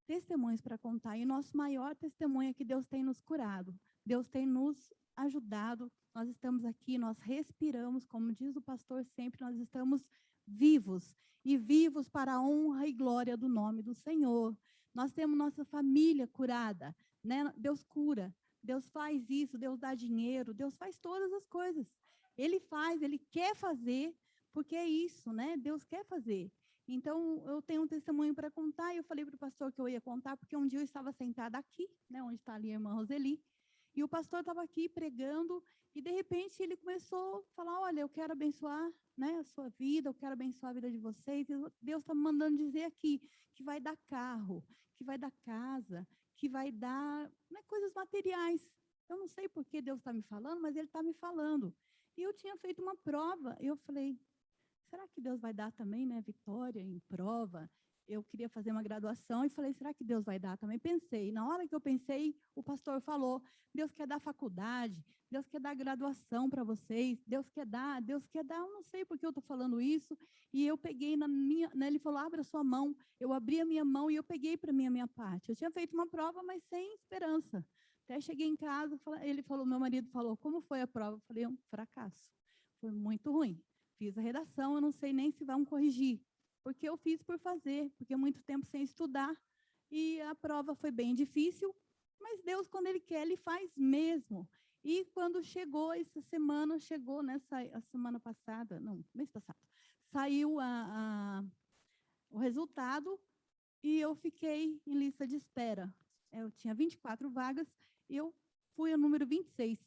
testemunhos para contar. E o nosso maior testemunho é que Deus tem nos curado. Deus tem nos ajudado. Nós estamos aqui, nós respiramos, como diz o pastor sempre, nós estamos vivos. E vivos para a honra e glória do nome do Senhor. Nós temos nossa família curada, né? Deus cura, Deus faz isso, Deus dá dinheiro, Deus faz todas as coisas. Ele faz, Ele quer fazer, porque é isso, né? Deus quer fazer. Então, eu tenho um testemunho para contar, e eu falei para o pastor que eu ia contar, porque um dia eu estava sentada aqui, né, onde está ali a irmã Roseli, e o pastor estava aqui pregando, e de repente ele começou a falar, olha, eu quero abençoar, né, a sua vida, eu quero abençoar a vida de vocês, e Deus está me mandando dizer aqui, que vai dar carro, que vai dar casa, que vai dar, né, coisas materiais. Eu não sei por que Deus está me falando, mas Ele está me falando. E eu tinha feito uma prova, e eu falei, será que Deus vai dar também, né, vitória em prova? Eu queria fazer uma graduação e falei, será que Deus vai dar também? Pensei, na hora que eu pensei, o pastor falou, Deus quer dar faculdade, Deus quer dar graduação para vocês, Deus quer dar, eu não sei por que eu estou falando isso, e eu peguei na minha, né, ele falou, abra a sua mão, eu abri a minha mão e eu peguei para mim a minha parte. Eu tinha feito uma prova, mas sem esperança. Até cheguei em casa, ele falou, meu marido falou, como foi a prova? Eu falei, um fracasso, foi muito ruim. Fiz a redação, eu não sei nem se vão corrigir, porque eu fiz por fazer, porque muito tempo sem estudar, e a prova foi bem difícil, mas Deus, quando Ele quer, Ele faz mesmo. E quando chegou essa semana, a semana passada, não, mês passado, saiu o resultado, e eu fiquei em lista de espera. Eu tinha 24 vagas, e eu fui ao número 26.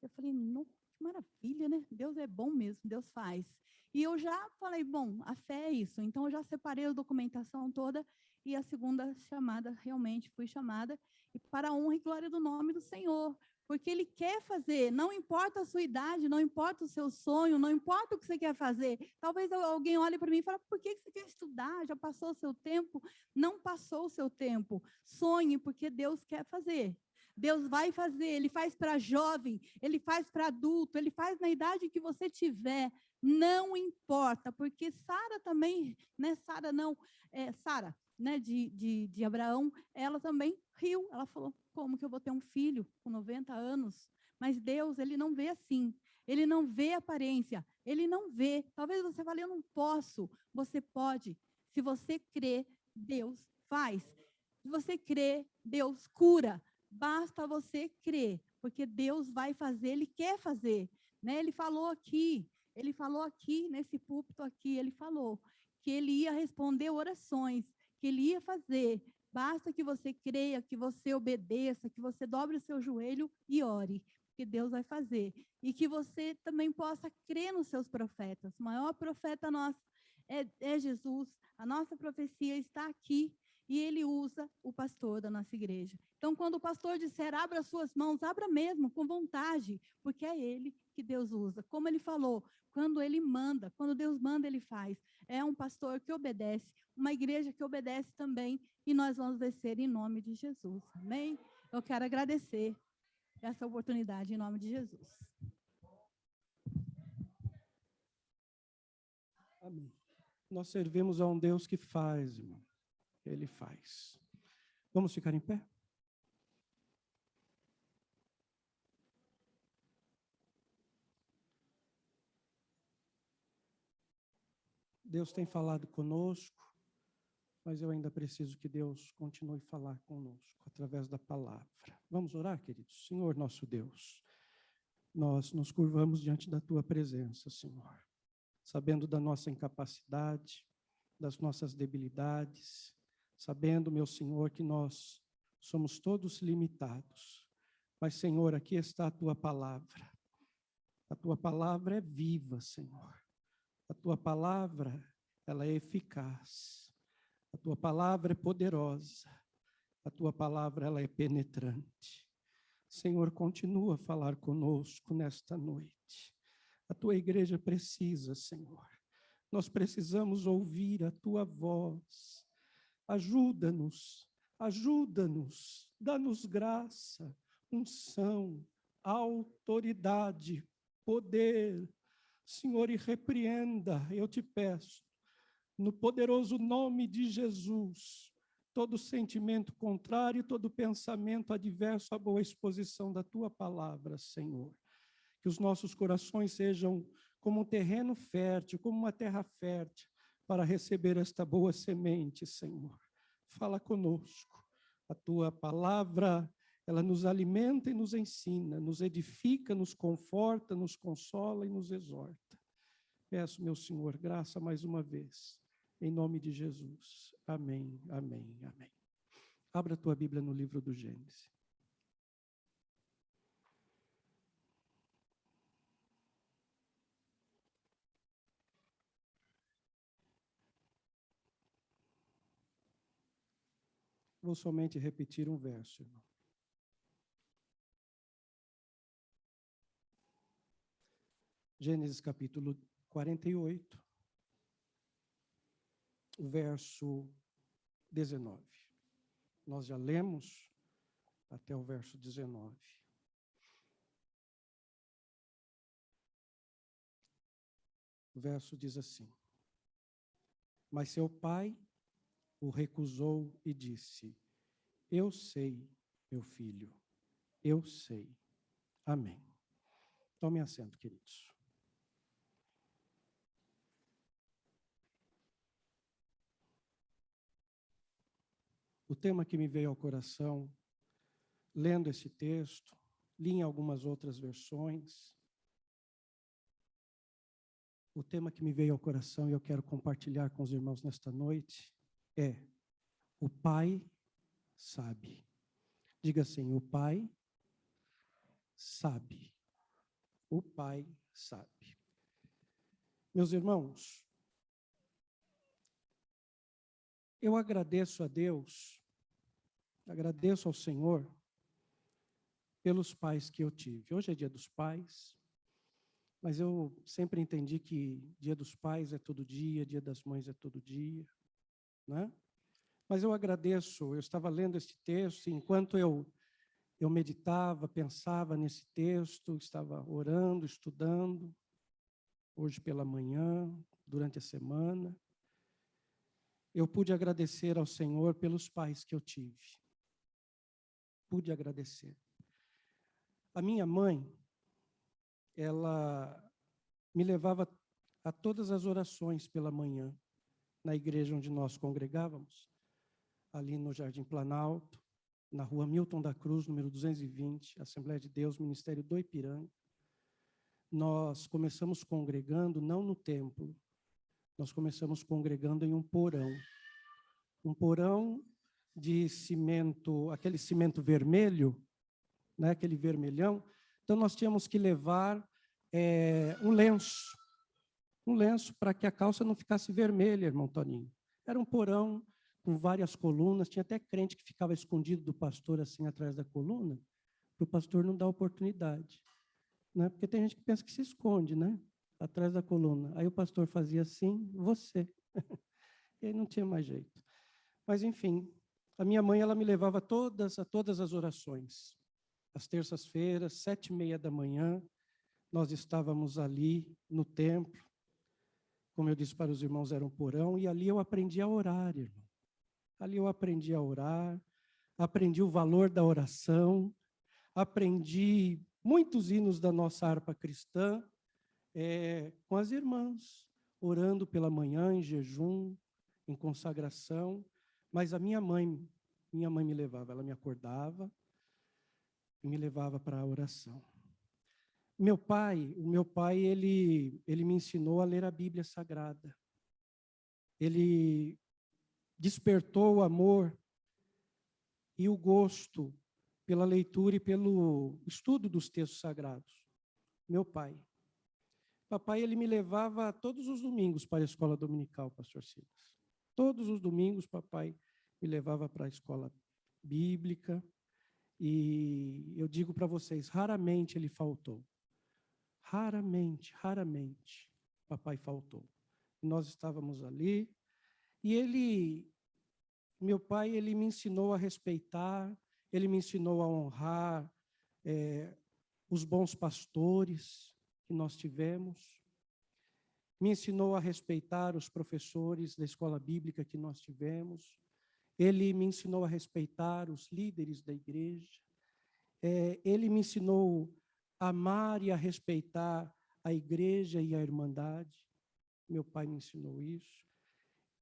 Eu falei, nossa, que maravilha, né? Deus é bom mesmo, Deus faz. E eu já falei, bom, a fé é isso. Então, eu já separei a documentação toda e a segunda chamada, realmente fui chamada, e para a honra e glória do nome do Senhor. Porque Ele quer fazer, não importa a sua idade, não importa o seu sonho, não importa o que você quer fazer. Talvez alguém olhe para mim e fale, por que você quer estudar? Já passou o seu tempo? Não passou o seu tempo. Sonhe, porque Deus quer fazer. Deus vai fazer, Ele faz para jovem, Ele faz para adulto, Ele faz na idade que você tiver, não importa, porque Sara também, né, Sara, né, de Abraão, ela também riu, ela falou, como que eu vou ter um filho com 90 anos? Mas Deus, Ele não vê assim, Ele não vê aparência, Ele não vê, talvez você fale, eu não posso, você pode, se você crê, Deus faz, se você crê, Deus cura, basta você crer, porque Deus vai fazer, Ele quer fazer, né? Ele falou aqui nesse púlpito aqui, Ele falou que Ele ia responder orações, que Ele ia fazer, basta que você creia, que você obedeça, que você dobre o seu joelho e ore, que Deus vai fazer, e que você também possa crer nos seus profetas. O maior profeta nosso é Jesus, a nossa profecia está aqui, e Ele usa o pastor da nossa igreja. Então, quando o pastor disser, abra suas mãos, abra mesmo, com vontade, porque é Ele que Deus usa. Como Ele falou, quando Ele manda, quando Deus manda, Ele faz. É um pastor que obedece, uma igreja que obedece também, e nós vamos descer em nome de Jesus. Amém? Eu quero agradecer essa oportunidade em nome de Jesus. Amém. Nós servimos a um Deus que faz, irmão. Ele faz. Vamos ficar em pé? Deus tem falado conosco, mas eu ainda preciso que Deus continue a falar conosco através da palavra. Vamos orar, queridos? Senhor nosso Deus, nós nos curvamos diante da Tua presença, Senhor, sabendo da nossa incapacidade, das nossas debilidades, sabendo, meu Senhor, que nós somos todos limitados. Mas, Senhor, aqui está a Tua palavra. A Tua palavra é viva, Senhor. A Tua palavra, ela é eficaz. A Tua palavra é poderosa. A Tua palavra, ela é penetrante. Senhor, continua a falar conosco nesta noite. A Tua igreja precisa, Senhor. Nós precisamos ouvir a Tua voz. Ajuda-nos, ajuda-nos, dá-nos graça, unção, autoridade, poder. Senhor, e repreenda, eu te peço, no poderoso nome de Jesus, todo sentimento contrário, todo pensamento adverso à boa exposição da tua palavra, Senhor. Que os nossos corações sejam como um terreno fértil, como uma terra fértil, para receber esta boa semente, Senhor. Fala conosco. A tua palavra, ela nos alimenta e nos ensina, nos edifica, nos conforta, nos consola e nos exorta. Peço, meu Senhor, graça mais uma vez, em nome de Jesus. Amém, amém, amém. Abra a tua Bíblia no livro do Gênesis. Vou somente repetir um verso, irmão. Gênesis capítulo 48, o verso 19. Nós já lemos até o verso 19. O verso diz assim: mas seu pai o recusou e disse: eu sei, meu filho, eu sei. Amém. Tome assento, queridos. O tema que me veio ao coração, lendo esse texto, li em algumas outras versões. O tema que me veio ao coração e eu quero compartilhar com os irmãos nesta noite é: o Pai sabe. Diga assim: o Pai sabe. O Pai sabe. Meus irmãos, eu agradeço a Deus, agradeço ao Senhor pelos pais que eu tive. Hoje é dia dos pais, mas eu sempre entendi que dia dos pais é todo dia, dia das mães é todo dia, né? Mas eu agradeço, eu estava lendo esse texto, e enquanto eu meditava, pensava nesse texto, estava orando, estudando, hoje pela manhã, durante a semana, eu pude agradecer ao Senhor pelos pais que eu tive. Pude agradecer. A minha mãe, ela me levava a todas as orações pela manhã, na igreja onde nós congregávamos, ali no Jardim Planalto, na rua Milton da Cruz, número 220, Assembleia de Deus, Ministério do Ipiranga. Nós começamos congregando não no templo, nós começamos congregando em um porão de cimento, aquele cimento vermelho, né, aquele vermelhão. Então nós tínhamos que levar um lenço para que a calça não ficasse vermelha, irmão Toninho. Era um porão com várias colunas, tinha até crente que ficava escondido do pastor assim atrás da coluna, para o pastor não dar oportunidade, né? Porque tem gente que pensa que se esconde, né, atrás da coluna. Aí o pastor fazia assim, você. E aí não tinha mais jeito. Mas enfim, a minha mãe, ela me levava a todas as orações. Às terças-feiras, 7h30 da manhã, nós estávamos ali no templo. Como eu disse para os irmãos, era um porão, e ali eu aprendi a orar, irmão. Ali eu aprendi a orar, aprendi o valor da oração, aprendi muitos hinos da nossa harpa cristã, com as irmãs, orando pela manhã, em jejum, em consagração. Mas a minha mãe me levava, ela me acordava e me levava para a oração. O meu pai, ele me ensinou a ler a Bíblia Sagrada. Ele despertou o amor e o gosto pela leitura e pelo estudo dos textos sagrados. Meu pai. Papai, ele me levava todos os domingos para a escola dominical, pastor Silas. Todos os domingos, papai me levava para a escola bíblica. E eu digo para vocês, raramente ele faltou. Raramente, papai faltou. Nós estávamos ali, e ele Meu pai, ele me ensinou a respeitar, ele me ensinou a honrar os bons pastores que nós tivemos, me ensinou a respeitar os professores da escola bíblica que nós tivemos, ele me ensinou a respeitar os líderes da igreja, ele me ensinou a amar e a respeitar a igreja e a irmandade. Meu pai me ensinou isso.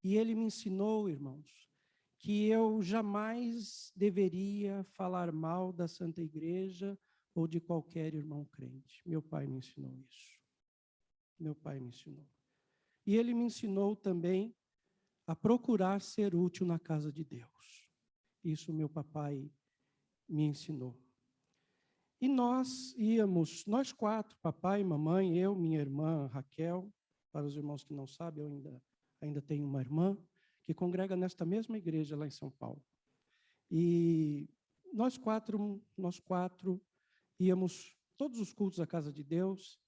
E ele me ensinou, irmãos, que eu jamais deveria falar mal da Santa Igreja ou de qualquer irmão crente. Meu pai me ensinou isso. Meu pai me ensinou. E ele me ensinou também a procurar ser útil na casa de Deus. Isso meu papai me ensinou. E nós íamos, nós quatro, papai, mamãe, eu, minha irmã Raquel. Para os irmãos que não sabem, eu ainda tenho uma irmã que congrega nesta mesma igreja lá em São Paulo. E nós quatro íamos todos os cultos à casa de Deus.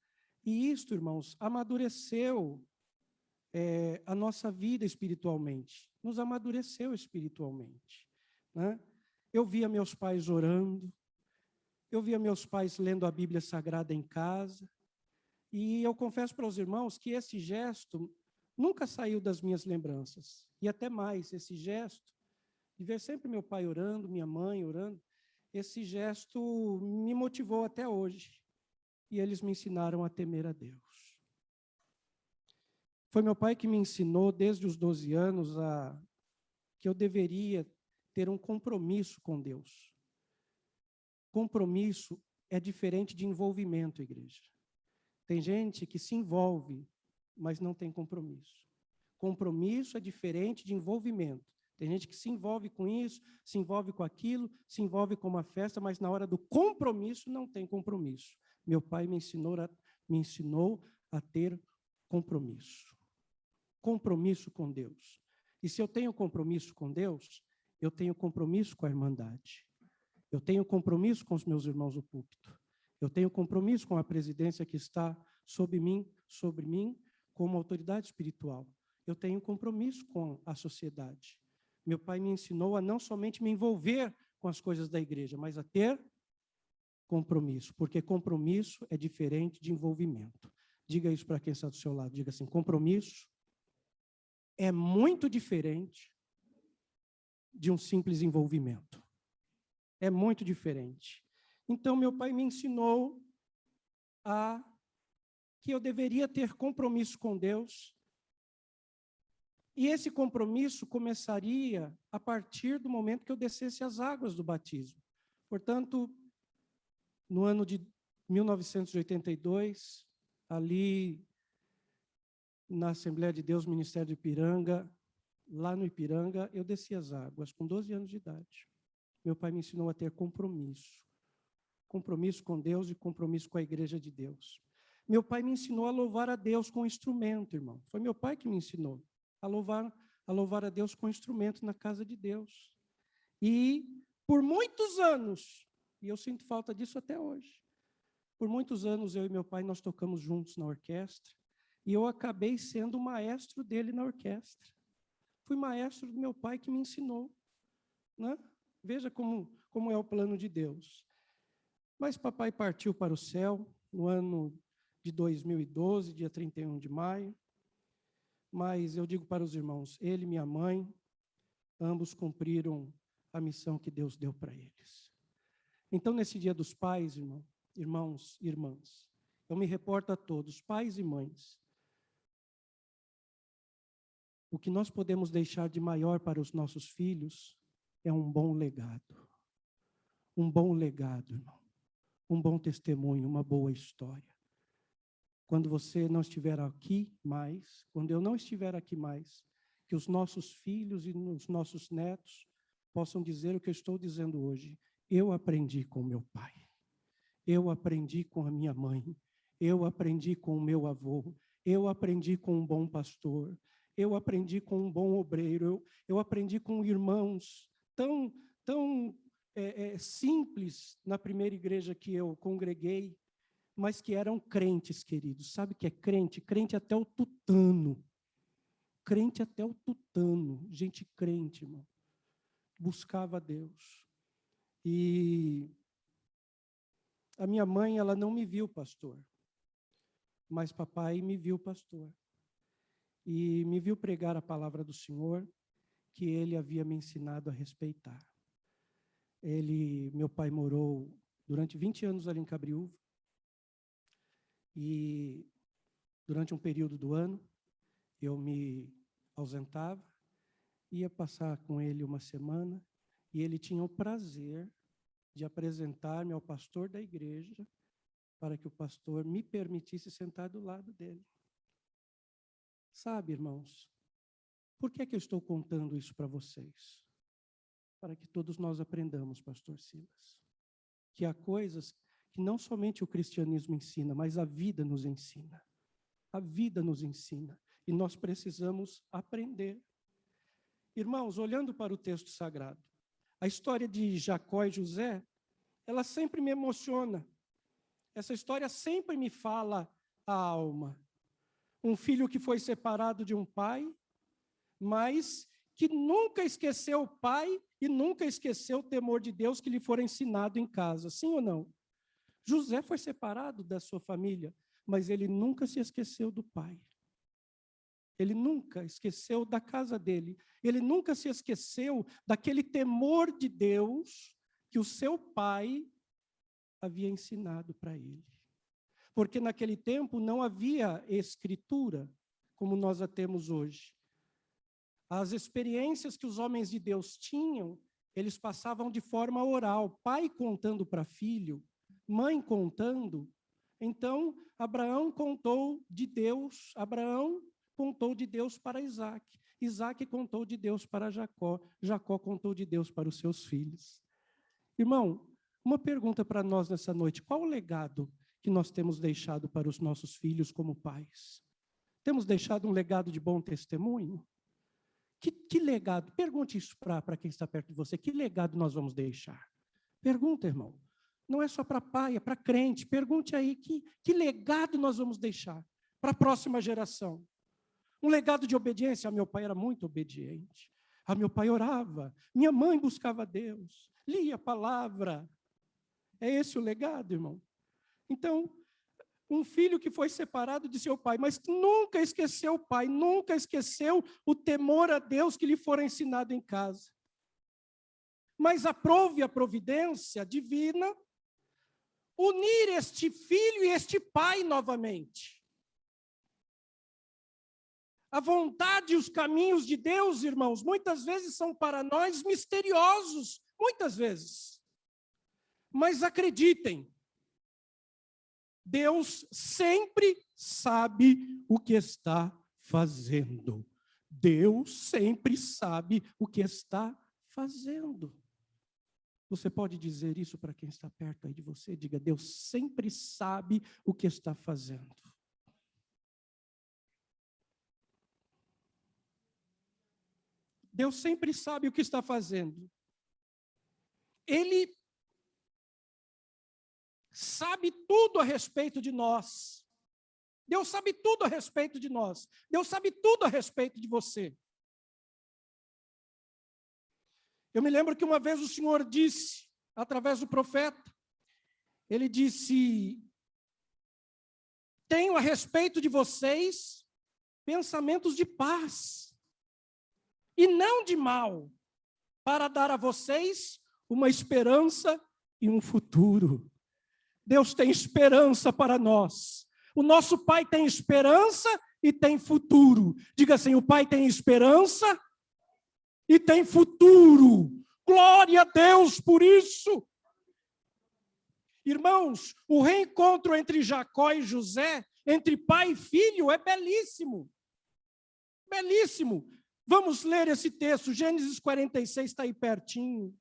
E isto, irmãos, amadureceu a nossa vida espiritualmente. Nos amadureceu espiritualmente, né? Eu via meus pais orando, eu via meus pais lendo a Bíblia Sagrada em casa, e eu confesso para os irmãos que esse gesto nunca saiu das minhas lembranças. E até mais, esse gesto, de ver sempre meu pai orando, minha mãe orando, esse gesto me motivou até hoje. E eles me ensinaram a temer a Deus. Foi meu pai que me ensinou, desde os 12 anos, que eu deveria ter um compromisso com Deus. Compromisso é diferente de envolvimento, igreja. Tem gente que se envolve, mas não tem compromisso. Compromisso é diferente de envolvimento. Tem gente que se envolve com isso, se envolve com aquilo, se envolve com uma festa, mas na hora do compromisso não tem compromisso. Meu pai me ensinou a ter compromisso. Compromisso com Deus. E se eu tenho compromisso com Deus, eu tenho compromisso com a irmandade. Eu tenho compromisso com os meus irmãos do púlpito. Eu tenho compromisso com a presidência que está sobre mim, como autoridade espiritual. Eu tenho compromisso com a sociedade. Meu pai me ensinou a não somente me envolver com as coisas da igreja, mas a ter compromisso, porque compromisso é diferente de envolvimento. Diga isso para quem está do seu lado, diga assim, compromisso é muito diferente de um simples envolvimento. É muito diferente. Então, meu pai me ensinou que eu deveria ter compromisso com Deus, e esse compromisso começaria a partir do momento que eu descesse as águas do batismo. Portanto, no ano de 1982, ali na Assembleia de Deus, Ministério do Ipiranga, lá no Ipiranga, eu desci as águas com 12 anos de idade. Meu pai me ensinou a ter compromisso. Compromisso com Deus e compromisso com a igreja de Deus. Meu pai me ensinou a louvar a Deus com instrumento, irmão. Foi meu pai que me ensinou a louvar a Deus com instrumento na casa de Deus. E por muitos anos, e eu sinto falta disso até hoje, por muitos anos eu e meu pai nós tocamos juntos na orquestra, e eu acabei sendo o maestro dele na orquestra. Fui maestro do meu pai que me ensinou, né? Veja como é o plano de Deus. Mas papai partiu para o céu no ano de 2012, dia 31 de maio. Mas eu digo para os irmãos, ele e minha mãe, ambos cumpriram a missão que Deus deu para eles. Então, nesse dia dos pais, irmãos e irmãs, eu me reporto a todos, pais e mães, o que nós podemos deixar de maior para os nossos filhos é um bom legado. Um bom legado, irmão. Um bom testemunho, uma boa história. Quando você não estiver aqui mais, quando eu não estiver aqui mais, que os nossos filhos e os nossos netos possam dizer o que eu estou dizendo hoje. Eu aprendi com meu pai. Eu aprendi com a minha mãe. Eu aprendi com o meu avô. Eu aprendi com um bom pastor. Eu aprendi com um bom obreiro. Eu aprendi com irmãos tão simples na primeira igreja que eu congreguei, mas que eram crentes, queridos. Sabe o que é crente? Crente até o tutano. Crente até o tutano. Gente crente, irmão. buscava Deus. E a minha mãe, ela não me viu pastor, mas papai me viu pastor. E me viu pregar a palavra do Senhor, que ele havia me ensinado a respeitar. Meu pai morou durante 20 anos ali em Cabriúva, e durante um período do ano, eu me ausentava, ia passar com ele uma semana, e ele tinha o prazer de apresentar-me ao pastor da igreja, para que o pastor me permitisse sentar do lado dele. Sabe, irmãos, por que eu estou contando isso para vocês? Para que todos nós aprendamos, pastor Silas, que há coisas que não somente o cristianismo ensina, mas a vida nos ensina. A vida nos ensina, e nós precisamos aprender. Irmãos, olhando para o texto sagrado, a história de Jacó e José, ela sempre me emociona. Essa história sempre me fala a alma. Um filho que foi separado de um pai, mas que nunca esqueceu o pai e nunca esqueceu o temor de Deus que lhe fora ensinado em casa. Sim ou não? José foi separado da sua família, mas ele nunca se esqueceu do pai. Ele nunca esqueceu da casa dele. Ele nunca se esqueceu daquele temor de Deus que o seu pai havia ensinado para ele. Porque naquele tempo não havia escritura como nós a temos hoje. As experiências que os homens de Deus tinham, eles passavam de forma oral, pai contando para filho, mãe contando. Então, Abraão contou de Deus, Abraão contou de Deus para Isaac, Isaac contou de Deus para Jacó, Jacó contou de Deus para os seus filhos. Irmão, uma pergunta para nós nessa noite: qual o legado que nós temos deixado para os nossos filhos como pais? Temos deixado um legado de bom testemunho? Que legado? Pergunte isso para quem está perto de você. Que legado nós vamos deixar? Pergunta, irmão. Não é só para pai, é para crente. Pergunte aí, que legado nós vamos deixar para a próxima geração? Um legado de obediência? Meu pai era muito obediente. Meu pai orava. Minha mãe buscava Deus. Lia a palavra. É esse o legado, irmão? Então, um filho que foi separado de seu pai, mas nunca esqueceu o pai, nunca esqueceu o temor a Deus que lhe fora ensinado em casa. Mas aprove a providência divina unir este filho e este pai novamente. A vontade e os caminhos de Deus, irmãos, muitas vezes são para nós misteriosos, muitas vezes. Mas acreditem, Deus sempre sabe o que está fazendo. Deus sempre sabe o que está fazendo. Você pode dizer isso para quem está perto aí de você? Diga: Deus sempre sabe o que está fazendo. Deus sempre sabe o que está fazendo. Ele sabe tudo a respeito de nós. Deus sabe tudo a respeito de nós. Deus sabe tudo a respeito de você. Eu me lembro que uma vez o Senhor disse, através do profeta, ele disse: tenho a respeito de vocês pensamentos de paz e não de mal, para dar a vocês uma esperança e um futuro. Deus tem esperança para nós. O nosso Pai tem esperança e tem futuro. Diga assim: o Pai tem esperança e tem futuro. Glória a Deus por isso. Irmãos, o reencontro entre Jacó e José, entre pai e filho, é belíssimo. Belíssimo. Vamos ler esse texto, Gênesis 46, está aí pertinho.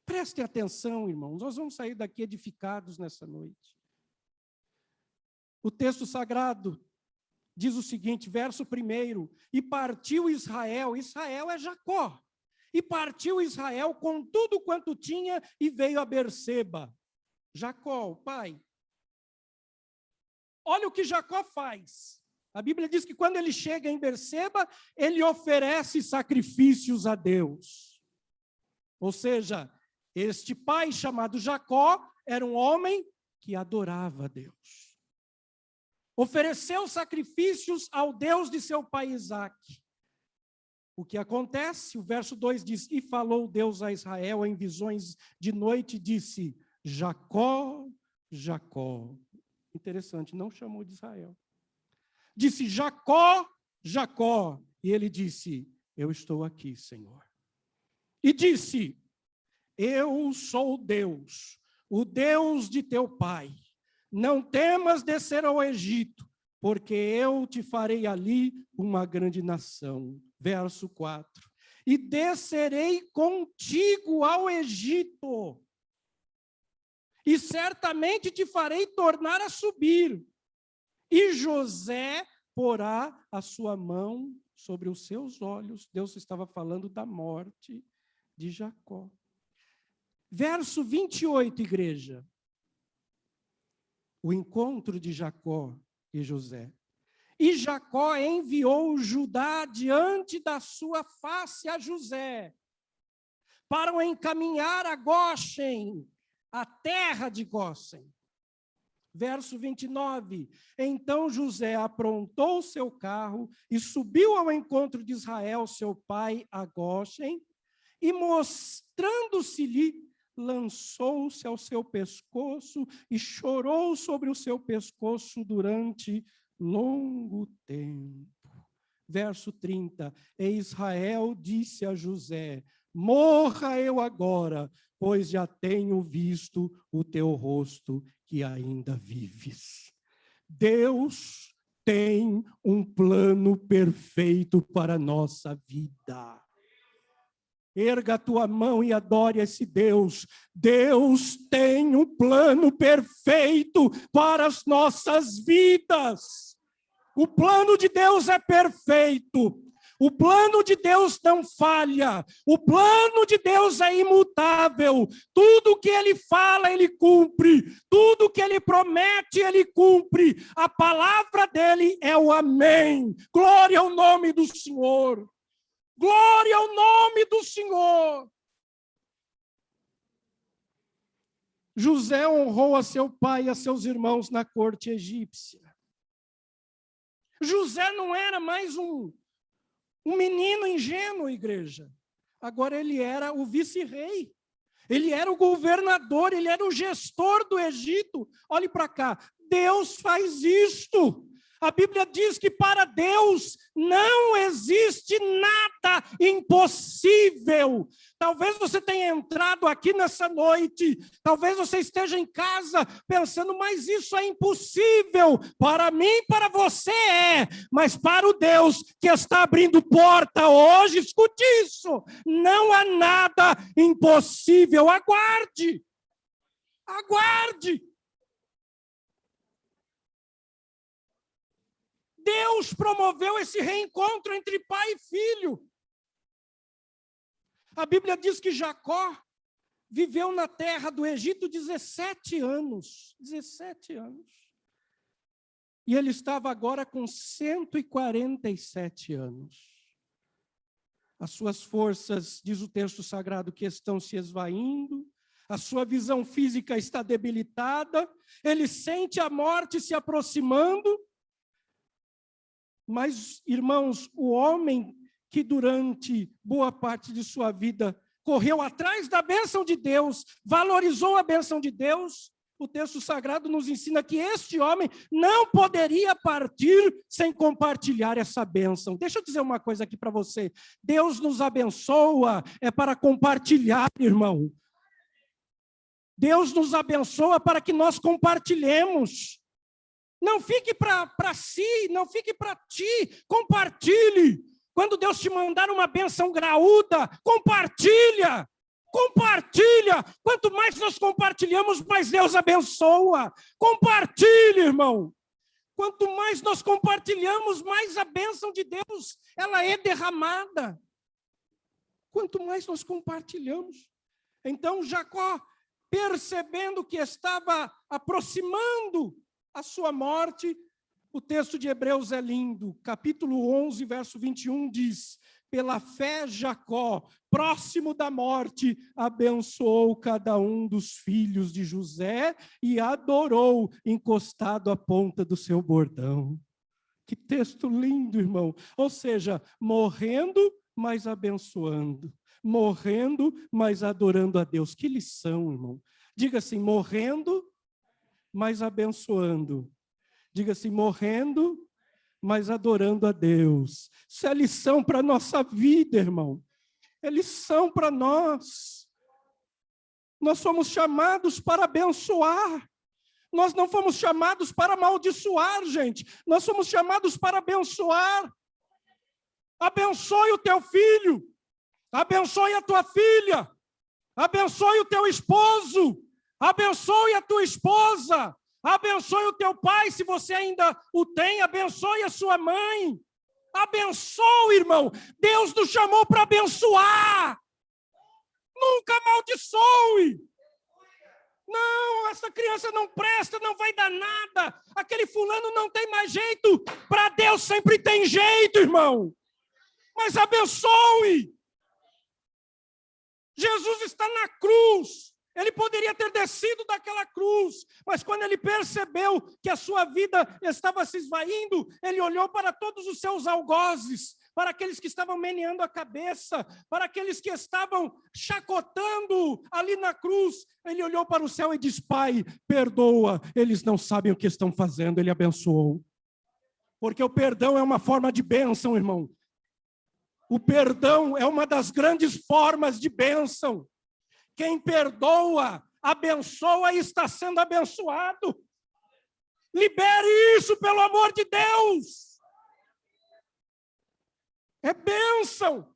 Prestem atenção, irmãos, nós vamos sair daqui edificados nessa noite. O texto sagrado diz o seguinte, verso 1: e partiu Israel, Israel é Jacó, e partiu Israel com tudo quanto tinha e veio a Berseba. Jacó, o pai. Olha o que Jacó faz. A Bíblia diz que quando ele chega em Berseba, ele oferece sacrifícios a Deus. Ou seja, este pai chamado Jacó era um homem que adorava a Deus. Ofereceu sacrifícios ao Deus de seu pai Isaque. O que acontece? O verso 2 diz, e falou Deus a Israel em visões de noite, disse, Jacó, Jacó. Interessante, não chamou de Israel. Disse, Jacó, Jacó. E ele disse, eu estou aqui, Senhor. E disse, eu sou Deus, o Deus de teu pai. Não temas descer ao Egito, porque eu te farei ali uma grande nação. Verso 4. E descerei contigo ao Egito, e certamente te farei tornar a subir. E José porá a sua mão sobre os seus olhos. Deus estava falando da morte de Jacó. Verso 28, igreja. O encontro de Jacó e José. E Jacó enviou Judá diante da sua face a José, para o encaminhar a Góshen, a terra de Góshen. Verso 29, então José aprontou seu carro e subiu ao encontro de Israel, seu pai, a Góshen, e mostrando-se-lhe, lançou-se ao seu pescoço e chorou sobre o seu pescoço durante longo tempo. Verso 30, e Israel disse a José, morra eu agora, pois já tenho visto o teu rosto que ainda vives. Deus tem um plano perfeito para a nossa vida. Erga a tua mão e adore esse Deus. Deus tem um plano perfeito para as nossas vidas. O plano de Deus é perfeito. O plano de Deus não falha. O plano de Deus é imutável. Tudo que ele fala, ele cumpre. Tudo que ele promete, ele cumpre. A palavra dele é o amém. Glória ao nome do Senhor. Glória ao nome do Senhor. José honrou a seu pai e a seus irmãos na corte egípcia. José não era mais um menino ingênuo, igreja. Agora ele era o vice-rei. Ele era o governador, ele era o gestor do Egito. Olhe para cá, Deus faz isto. A Bíblia diz que para Deus não existe nada impossível. Talvez você tenha entrado aqui nessa noite, talvez você esteja em casa pensando, mas isso é impossível. Para mim, para você é, mas para o Deus que está abrindo porta hoje, escute isso, não há nada impossível. Aguarde, aguarde. Deus promoveu esse reencontro entre pai e filho. A Bíblia diz que Jacó viveu na terra do Egito 17 anos. 17 anos. E ele estava agora com 147 anos. As suas forças, diz o texto sagrado, que estão se esvaindo, a sua visão física está debilitada, ele sente a morte se aproximando. Mas, irmãos, o homem que durante boa parte de sua vida correu atrás da bênção de Deus, valorizou a bênção de Deus, o texto sagrado nos ensina que este homem não poderia partir sem compartilhar essa bênção. Deixa eu dizer uma coisa aqui para você. Deus nos abençoa, é para compartilhar, irmão. Deus nos abençoa para que nós compartilhemos. Não fique para si, não fique para ti, compartilhe. Quando Deus te mandar uma bênção graúda, compartilha, compartilha. Quanto mais nós compartilhamos, mais Deus abençoa. Compartilhe, irmão. Quanto mais nós compartilhamos, mais a bênção de Deus, ela é derramada. Quanto mais nós compartilhamos. Então Jacó, percebendo que estava aproximando a sua morte, O texto de Hebreus é lindo. Capítulo 11, verso 21 diz: pela fé Jacó, próximo da morte, abençoou cada um dos filhos de José e adorou, encostado à ponta do seu bordão. Que texto lindo, irmão. Ou seja, morrendo, mas abençoando. Morrendo, mas adorando a Deus. Que lição, irmão. Diga assim, morrendo, mas abençoando. Diga assim, morrendo, mas adorando a Deus. Isso é lição para a nossa vida, irmão. É lição para nós. Nós somos chamados para abençoar. Nós não fomos chamados para amaldiçoar, gente. Nós somos chamados para abençoar. Abençoe o teu filho. Abençoe a tua filha. Abençoe o teu esposo. Abençoe a tua esposa. Abençoe o teu pai, se você ainda o tem. Abençoe a sua mãe. Abençoe, irmão. Deus nos chamou para abençoar. Nunca amaldiçoe. Não, essa criança não presta, não vai dar nada. Aquele fulano não tem mais jeito. Para Deus sempre tem jeito, irmão. Mas abençoe. Jesus está na cruz. Ele poderia ter descido daquela cruz, mas quando ele percebeu que a sua vida estava se esvaindo, ele olhou para todos os seus algozes, para aqueles que estavam meneando a cabeça, para aqueles que estavam chacotando ali na cruz. Ele olhou para o céu e disse: Pai, perdoa, eles não sabem o que estão fazendo. Ele abençoou. Porque o perdão é uma forma de bênção, irmão. O perdão é uma das grandes formas de bênção. Quem perdoa, abençoa e está sendo abençoado. Libere isso, pelo amor de Deus. É bênção.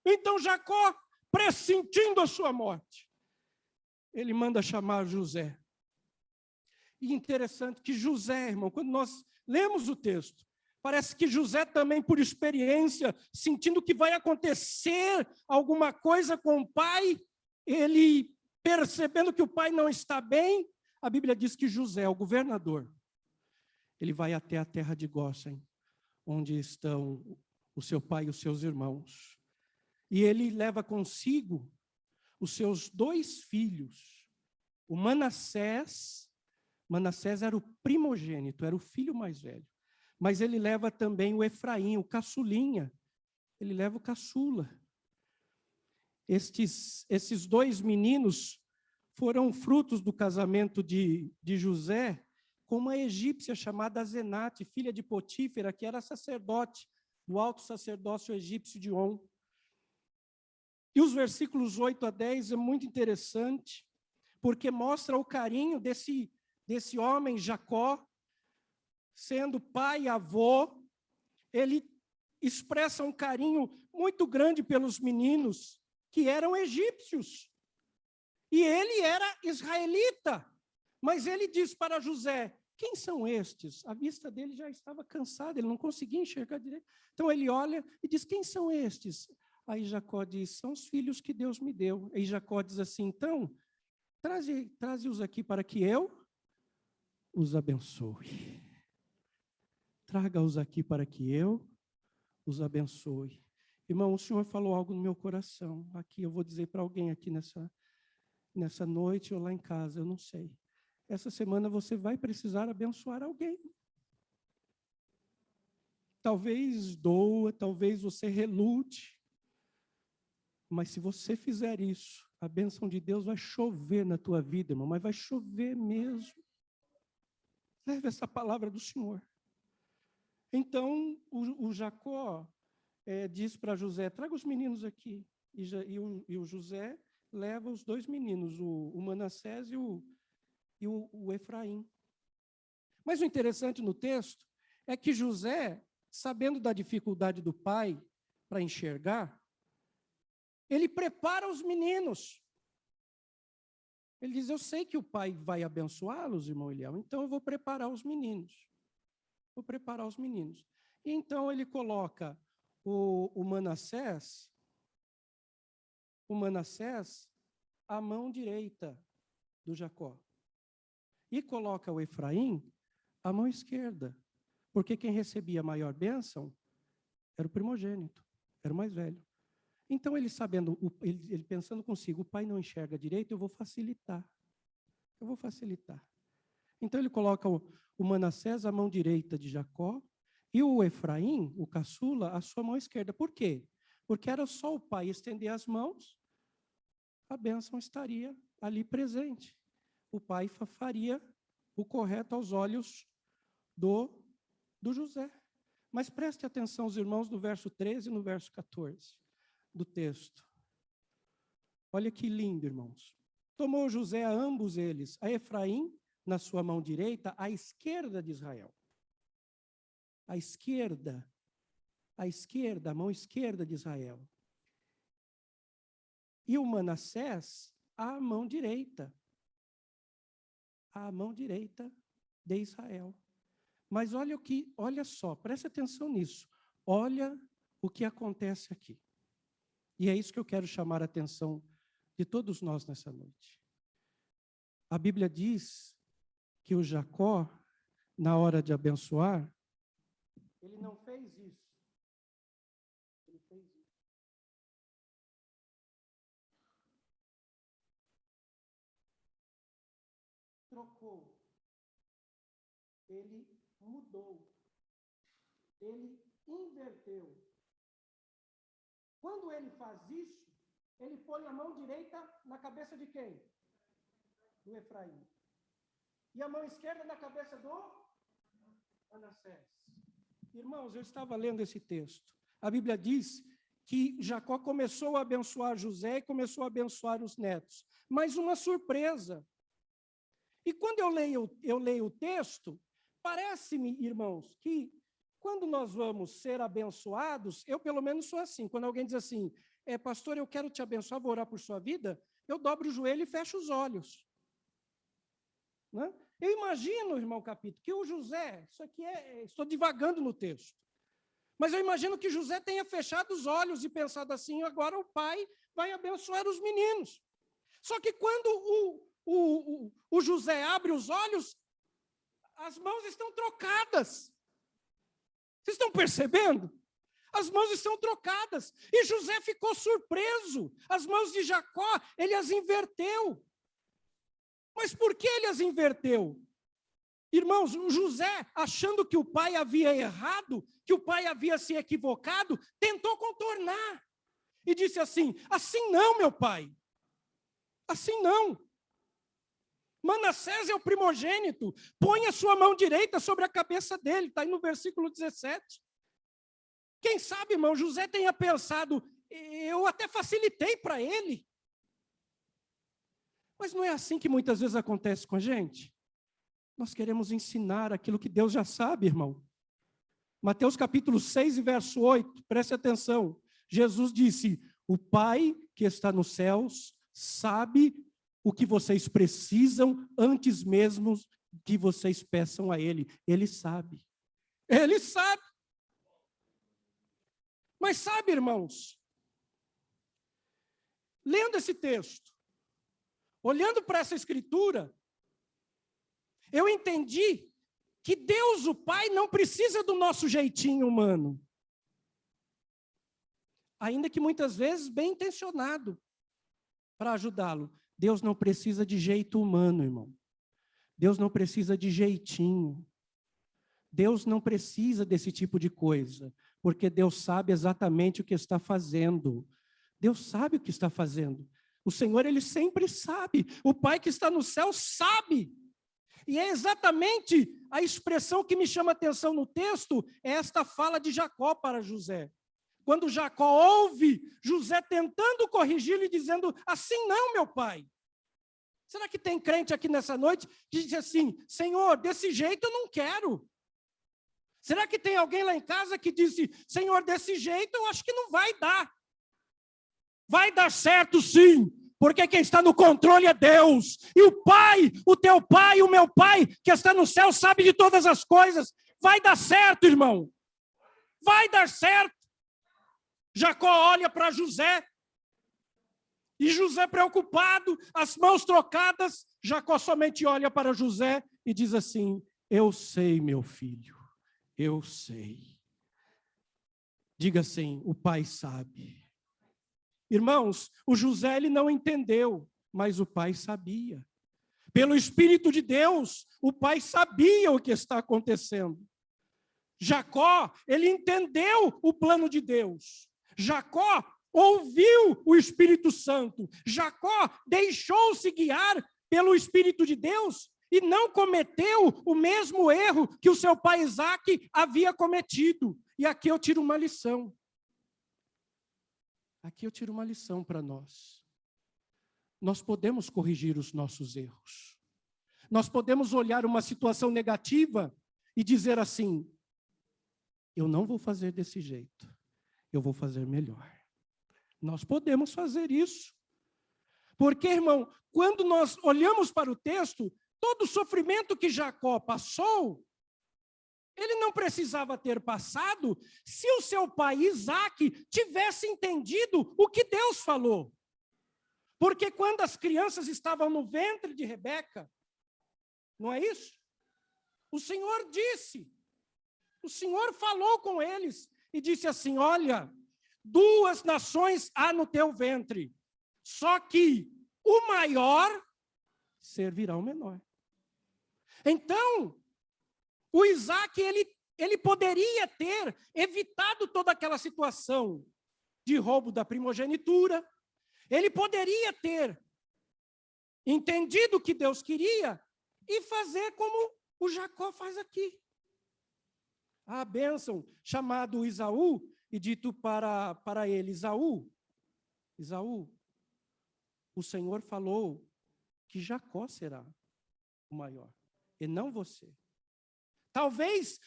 Então Jacó, pressentindo a sua morte, ele manda chamar José. E interessante que José, irmão, quando nós lemos o texto, parece que José também, por experiência, sentindo que vai acontecer alguma coisa com o pai, ele percebendo que o pai não está bem, a Bíblia diz que José, o governador, ele vai até a terra de Gósen, onde estão o seu pai e os seus irmãos. E ele leva consigo os seus 2 filhos, o Manassés. Manassés era o primogênito, era o filho mais velho. Mas ele leva também o Efraim, o caçulinha. Ele leva o caçula. Esses 2 meninos foram frutos do casamento de José com uma egípcia chamada Asenate, filha de Potífera, que era sacerdote do alto sacerdócio egípcio de On. E os versículos 8 a 10 é muito interessante, porque mostra o carinho desse homem, Jacó, sendo pai e avô. Ele expressa um carinho muito grande pelos meninos que eram egípcios. E ele era israelita. Mas ele diz para José: quem são estes? A vista dele já estava cansada, ele não conseguia enxergar direito. Então ele olha e diz: quem são estes? Aí Jacó diz: são os filhos que Deus me deu. Aí Jacó diz assim: então, traze-os aqui para que eu os abençoe. Traga-os aqui para que eu os abençoe. Irmão, o Senhor falou algo no meu coração. Aqui eu vou dizer para alguém aqui nessa noite ou lá em casa, eu não sei. Essa semana você vai precisar abençoar alguém. Talvez doa, talvez você relute. Mas se você fizer isso, a bênção de Deus vai chover na tua vida, irmão. Mas vai chover mesmo. Leve essa palavra do Senhor. Então, o Jacó diz para José: traga os meninos aqui. E o José leva os 2 meninos, o Manassés e o Efraim. Mas o interessante no texto é que José, sabendo da dificuldade do pai para enxergar, ele prepara os meninos. Ele diz: eu sei que o pai vai abençoá-los, irmão Eliel, então eu vou preparar os meninos. Vou preparar os meninos. E então ele coloca o Manassés à mão direita do Jacó. E coloca o Efraim A mão esquerda. Porque quem recebia a maior bênção era o primogênito, era o mais velho. Então, ele sabendo, ele pensando consigo, o pai não enxerga direito, eu vou facilitar. Eu vou facilitar. Então, ele coloca o Manassés à mão direita de Jacó e o Efraim, o caçula, à sua mão esquerda. Por quê? Porque era só o pai estender as mãos, a bênção estaria ali presente. O pai faria o correto aos olhos do José. Mas preste atenção, os irmãos, no verso 13 e no verso 14 do texto. Olha que lindo, irmãos. Tomou José a ambos eles, a Efraim na sua mão direita, à esquerda de Israel. A mão esquerda de Israel. E o Manassés à mão direita. À mão direita de Israel. Mas olha só, preste atenção nisso. Olha o que acontece aqui. E é isso que eu quero chamar a atenção de todos nós nessa noite. A Bíblia diz que o Jacó, na hora de abençoar, ele não fez isso. Ele fez isso. Trocou. Ele mudou. Ele inverteu. Quando ele faz isso, ele põe a mão direita na cabeça de quem? Do Efraim. E a mão esquerda na cabeça do Manassés. Irmãos, eu estava lendo esse texto. A Bíblia diz que Jacó começou a abençoar José e começou a abençoar os netos. Mas uma surpresa. E quando eu leio o texto, parece-me, irmãos, que quando nós vamos ser abençoados, eu pelo menos sou assim, quando alguém diz assim, pastor, eu quero te abençoar, vou orar por sua vida, eu dobro o joelho e fecho os olhos. Né? Eu imagino, irmão Capito, que o José, isso aqui estou divagando no texto, mas eu imagino que José tenha fechado os olhos e pensado assim, agora o pai vai abençoar os meninos. Só que quando o José abre os olhos, as mãos estão trocadas. Vocês estão percebendo? As mãos estão trocadas. E José ficou surpreso. As mãos de Jacó, ele as inverteu. Mas por que ele as inverteu? Irmãos, o José, achando que o pai havia errado, que o pai havia se equivocado, tentou contornar. E disse assim, assim não, meu pai. Assim não. Manassés é o primogênito, põe a sua mão direita sobre a cabeça dele, está aí no versículo 17. Quem sabe, irmão, José tenha pensado, eu até facilitei para ele. Mas não é assim que muitas vezes acontece com a gente? Nós queremos ensinar aquilo que Deus já sabe, irmão. Mateus capítulo 6 e verso 8, preste atenção. Jesus disse, o Pai que está nos céus sabe o que vocês precisam antes mesmo que vocês peçam a Ele. Ele sabe. Ele sabe. Mas sabe, irmãos, lendo esse texto, olhando para essa escritura, eu entendi que Deus, o Pai, não precisa do nosso jeitinho humano. Ainda que muitas vezes bem intencionado para ajudá-lo. Deus não precisa de jeito humano, irmão. Deus não precisa de jeitinho. Deus não precisa desse tipo de coisa, porque Deus sabe exatamente o que está fazendo. Deus sabe o que está fazendo. O Senhor, Ele sempre sabe. O Pai que está no céu sabe. E é exatamente a expressão que me chama a atenção no texto, é esta fala de Jacó para José. Quando Jacó ouve José tentando corrigi-lo e dizendo, assim não, meu pai. Será que tem crente aqui nessa noite que diz assim, Senhor, desse jeito eu não quero. Será que tem alguém lá em casa que disse, Senhor, desse jeito eu acho que não vai dar. Vai dar certo sim, porque quem está no controle é Deus. E o Pai, o teu Pai, o meu Pai, que está no céu, sabe de todas as coisas. Vai dar certo, irmão. Vai dar certo. Jacó olha para José, e José preocupado, as mãos trocadas, Jacó somente olha para José e diz assim, Eu sei, meu filho, eu sei. Diga assim, o pai sabe. Irmãos, o José ele não entendeu, mas o pai sabia. Pelo Espírito de Deus, o pai sabia o que está acontecendo. Jacó, ele entendeu o plano de Deus. Jacó ouviu o Espírito Santo. Jacó deixou-se guiar pelo Espírito de Deus e não cometeu o mesmo erro que o seu pai Isaque havia cometido. E aqui eu tiro uma lição. Aqui eu tiro uma lição para nós. Nós podemos corrigir os nossos erros. Nós podemos olhar uma situação negativa e dizer assim: eu não vou fazer desse jeito, eu vou fazer melhor. Nós podemos fazer isso. Porque, irmão, quando nós olhamos para o texto, todo o sofrimento que Jacó passou, ele não precisava ter passado se o seu pai Isaque tivesse entendido o que Deus falou. Porque quando as crianças estavam no ventre de Rebeca, não é isso? O Senhor disse, o Senhor falou com eles e disse assim: olha, 2 nações há no teu ventre, só que o maior servirá ao menor. Então, o Isaque, ele poderia ter evitado toda aquela situação de roubo da primogenitura, ele poderia ter entendido o que Deus queria e fazer como o Jacó faz aqui. A bênção, chamado Esaú, e dito para ele: Esaú, o Senhor falou que Jacó será o maior, e não você. Talvez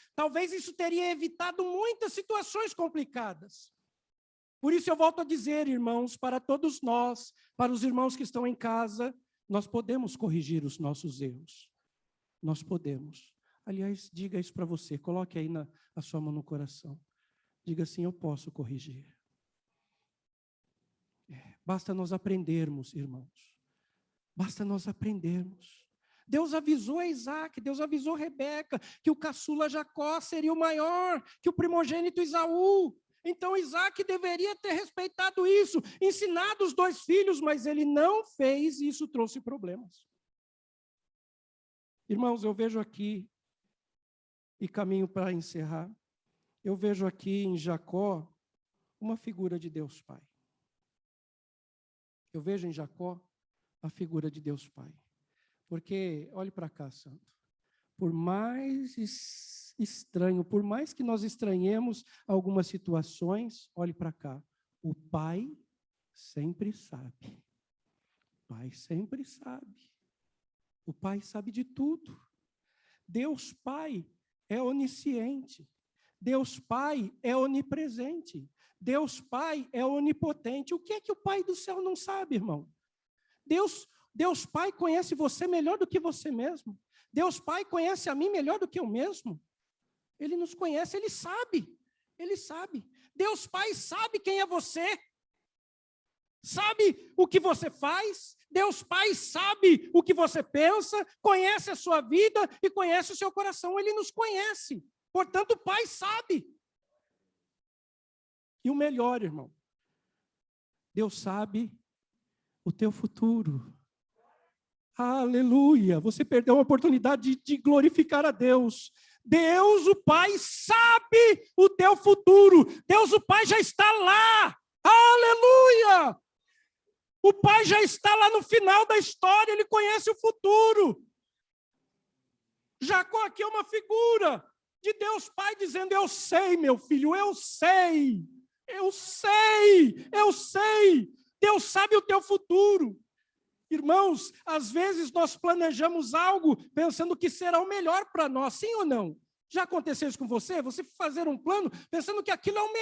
isso teria evitado muitas situações complicadas. Por isso eu volto a dizer, irmãos, para todos nós, para os irmãos que estão em casa, nós podemos corrigir os nossos erros. Nós podemos. Aliás, diga isso para você, coloque aí a sua mão no coração. Diga assim: eu posso corrigir. Basta nós aprendermos, irmãos. Basta nós aprendermos. Deus avisou a Isaque, Deus avisou a Rebeca, que o caçula Jacó seria o maior, que o primogênito Esaú. Então Isaque deveria ter respeitado isso, ensinado os 2 filhos, mas ele não fez e isso trouxe problemas. Irmãos, eu vejo aqui, e caminho para encerrar, eu vejo aqui em Jacó uma figura de Deus Pai. Eu vejo em Jacó a figura de Deus Pai. Porque, olhe para cá, santo, por mais estranho, por mais que nós estranhemos algumas situações, olhe para cá, o Pai sempre sabe. O Pai sempre sabe. O Pai sabe de tudo. Deus Pai é onisciente. Deus Pai é onipresente. Deus Pai é onipotente. O que é que o Pai do céu não sabe, irmão? Deus Pai conhece você melhor do que você mesmo. Deus Pai conhece a mim melhor do que eu mesmo. Ele nos conhece, Ele sabe. Ele sabe. Deus Pai sabe quem é você. Sabe o que você faz. Deus Pai sabe o que você pensa, conhece a sua vida e conhece o seu coração. Ele nos conhece. Portanto, o Pai sabe. E o melhor, irmão, Deus sabe o teu futuro. Aleluia! Você perdeu a oportunidade de glorificar a Deus. Deus, o Pai, sabe o teu futuro. Deus, o Pai, já está lá. Aleluia! O Pai já está lá no final da história, Ele conhece o futuro. Jacó aqui é uma figura de Deus Pai dizendo: eu sei, meu filho, eu sei. Eu sei, eu sei. Deus sabe o teu futuro. Irmãos, às vezes nós planejamos algo pensando que será o melhor para nós, sim ou não? Já aconteceu isso com você? Você fazer um plano pensando que aquilo é o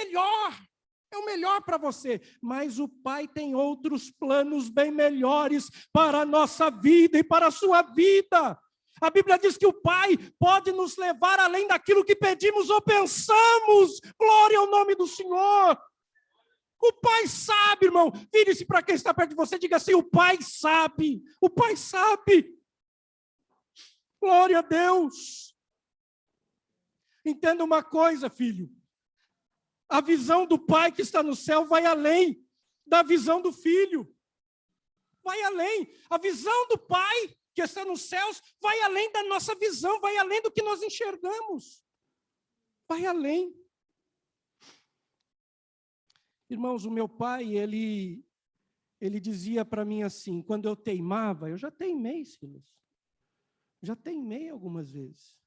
melhor para você. Mas o Pai tem outros planos bem melhores para a nossa vida e para a sua vida. A Bíblia diz que o Pai pode nos levar além daquilo que pedimos ou pensamos. Glória ao nome do Senhor. O Pai sabe, irmão. Vire-se para quem está perto de você, diga assim: o Pai sabe. O Pai sabe. Glória a Deus. Entenda uma coisa, filho. A visão do Pai que está no céu vai além da visão do filho. Vai além. A visão do Pai que está nos céus vai além da nossa visão, vai além do que nós enxergamos. Vai além. Irmãos, o meu pai, ele dizia para mim assim, quando eu teimava, eu já teimei, Silas. Já teimei algumas vezes.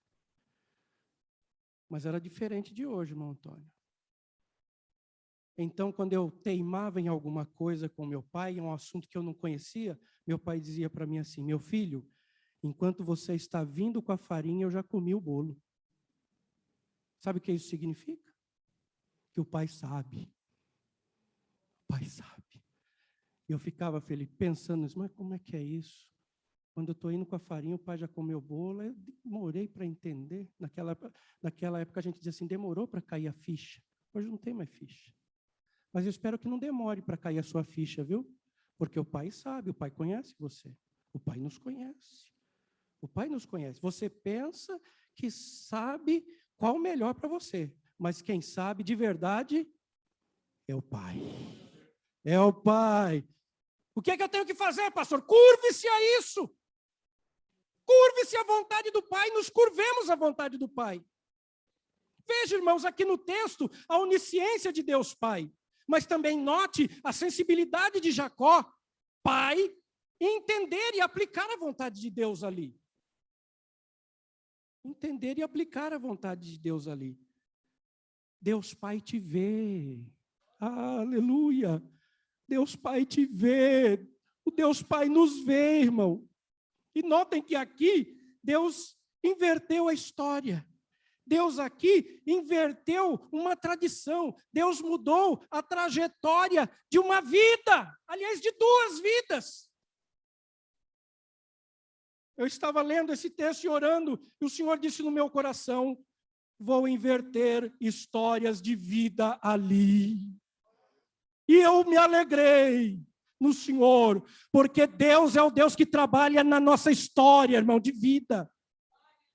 Mas era diferente de hoje, irmão Antônio. Então, quando eu teimava em alguma coisa com meu pai, um assunto que eu não conhecia, meu pai dizia para mim assim, meu filho, enquanto você está vindo com a farinha, eu já comi o bolo. Sabe o que isso significa? Que o pai sabe. O pai sabe. E eu ficava feliz, pensando nisso, mas como é que é isso? Quando eu estou indo com a farinha, o pai já comeu o bolo, eu demorei para entender. Naquela época a gente dizia assim, demorou para cair a ficha. Hoje não tem mais ficha. Mas eu espero que não demore para cair a sua ficha, viu? Porque o pai sabe, o pai conhece você. O pai nos conhece. O pai nos conhece. Você pensa que sabe qual o melhor para você. Mas quem sabe de verdade é o pai. É o pai. O que é que eu tenho que fazer, pastor? Curve-se a isso. Curve-se à vontade do pai. Nos curvemos à vontade do pai. Veja, irmãos, aqui no texto, a onisciência de Deus Pai. Mas também note a sensibilidade de Jacó, pai, em entender e aplicar a vontade de Deus ali. Entender e aplicar a vontade de Deus ali. Deus Pai te vê. Aleluia. Deus Pai te vê. O Deus Pai nos vê, irmão. E notem que aqui Deus inverteu a história. Deus aqui inverteu uma tradição. Deus mudou a trajetória de uma vida. Aliás, de duas vidas. Eu estava lendo esse texto e orando, e o Senhor disse no meu coração, vou inverter histórias de vida ali. E eu me alegrei no Senhor, porque Deus é o Deus que trabalha na nossa história, irmão, de vida.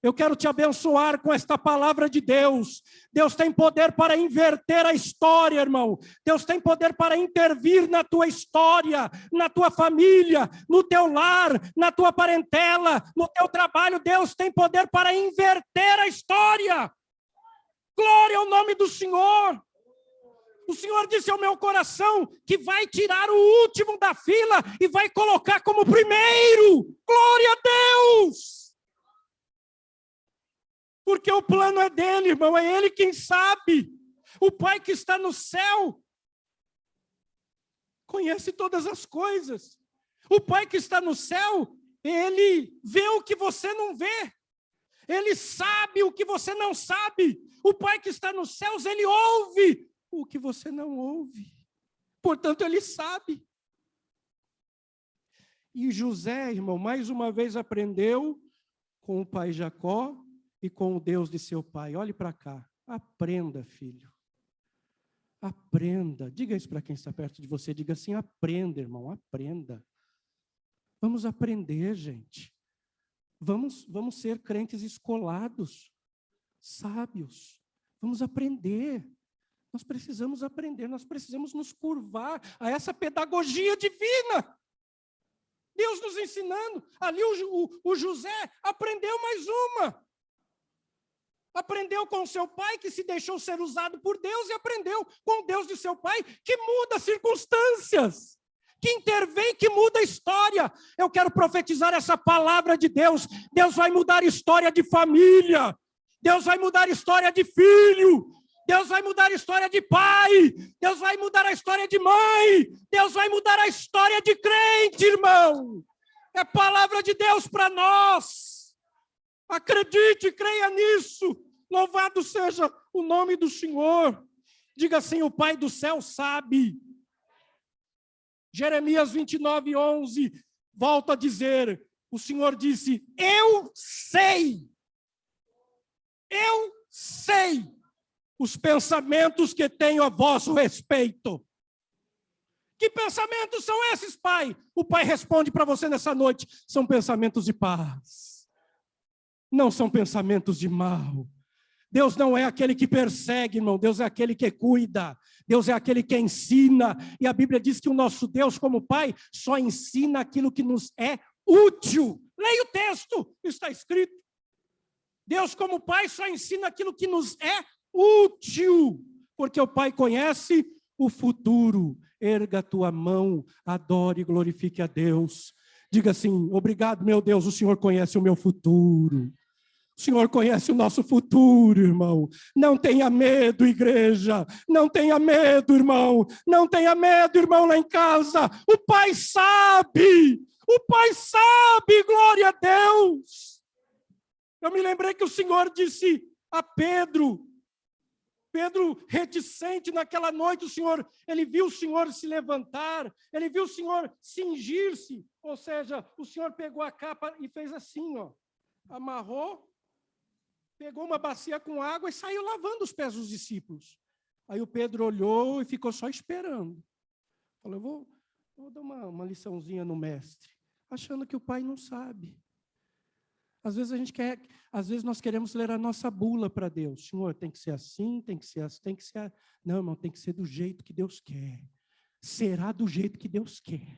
Eu quero te abençoar com esta palavra de Deus. Deus tem poder para inverter a história, irmão. Deus tem poder para intervir na tua história, na tua família, no teu lar, na tua parentela, no teu trabalho. Deus tem poder para inverter a história. Glória ao nome do Senhor. O Senhor disse ao meu coração que vai tirar o último da fila e vai colocar como primeiro. Glória a Deus! Porque o plano é dele, irmão, é ele quem sabe. O Pai que está no céu conhece todas as coisas. O Pai que está no céu, ele vê o que você não vê. Ele sabe o que você não sabe. O Pai que está nos céus, ele ouve o que você não ouve. Portanto, ele sabe. E José, irmão, mais uma vez aprendeu com o pai Jacó e com o Deus de seu pai. Olhe para cá. Aprenda, filho. Aprenda. Diga isso para quem está perto de você. Diga assim, aprenda, irmão, aprenda. Vamos aprender, gente. Vamos ser crentes escolados, sábios. Vamos aprender. Nós precisamos aprender, nós precisamos nos curvar a essa pedagogia divina. Deus nos ensinando. Ali o José aprendeu mais uma. Aprendeu com seu pai, que se deixou ser usado por Deus, e aprendeu com o Deus de seu pai, que muda circunstâncias, que intervém, que muda a história. Eu quero profetizar essa palavra de Deus. Deus vai mudar a história de família. Deus vai mudar a história de filho. Deus vai mudar a história de pai. Deus vai mudar a história de mãe. Deus vai mudar a história de crente, irmão. É palavra de Deus para nós. Acredite, creia nisso. Louvado seja o nome do Senhor. Diga assim, o Pai do céu sabe. Jeremias 29:11, volta a dizer, o Senhor disse, eu sei os pensamentos que tenho a vosso respeito. Que pensamentos são esses, Pai? O Pai responde para você nessa noite, são pensamentos de paz. Não são pensamentos de mal. Deus não é aquele que persegue, irmão. Deus é aquele que cuida. Deus é aquele que ensina. E a Bíblia diz que o nosso Deus, como Pai, só ensina aquilo que nos é útil. Leia o texto, está escrito. Deus, como Pai, só ensina aquilo que nos é útil. Porque o Pai conhece o futuro. Erga a tua mão, adore e glorifique a Deus. Diga assim: obrigado, meu Deus, o Senhor conhece o meu futuro. O Senhor conhece o nosso futuro, irmão. Não tenha medo, igreja. Não tenha medo, irmão. Não tenha medo, irmão, lá em casa. O Pai sabe. O Pai sabe, glória a Deus. Eu me lembrei que o Senhor disse a Pedro, reticente naquela noite, ele viu o Senhor se levantar, ele viu o Senhor cingir-se, ou seja, o Senhor pegou a capa e fez assim, ó, amarrou, pegou uma bacia com água e saiu lavando os pés dos discípulos. Aí o Pedro olhou e ficou só esperando. Falou: eu vou dar uma liçãozinha no mestre, achando que o Pai não sabe. Às vezes nós queremos ler a nossa bula para Deus. Senhor, tem que ser assim, tem que ser assim, tem que ser... Não, irmão, tem que ser do jeito que Deus quer. Será do jeito que Deus quer.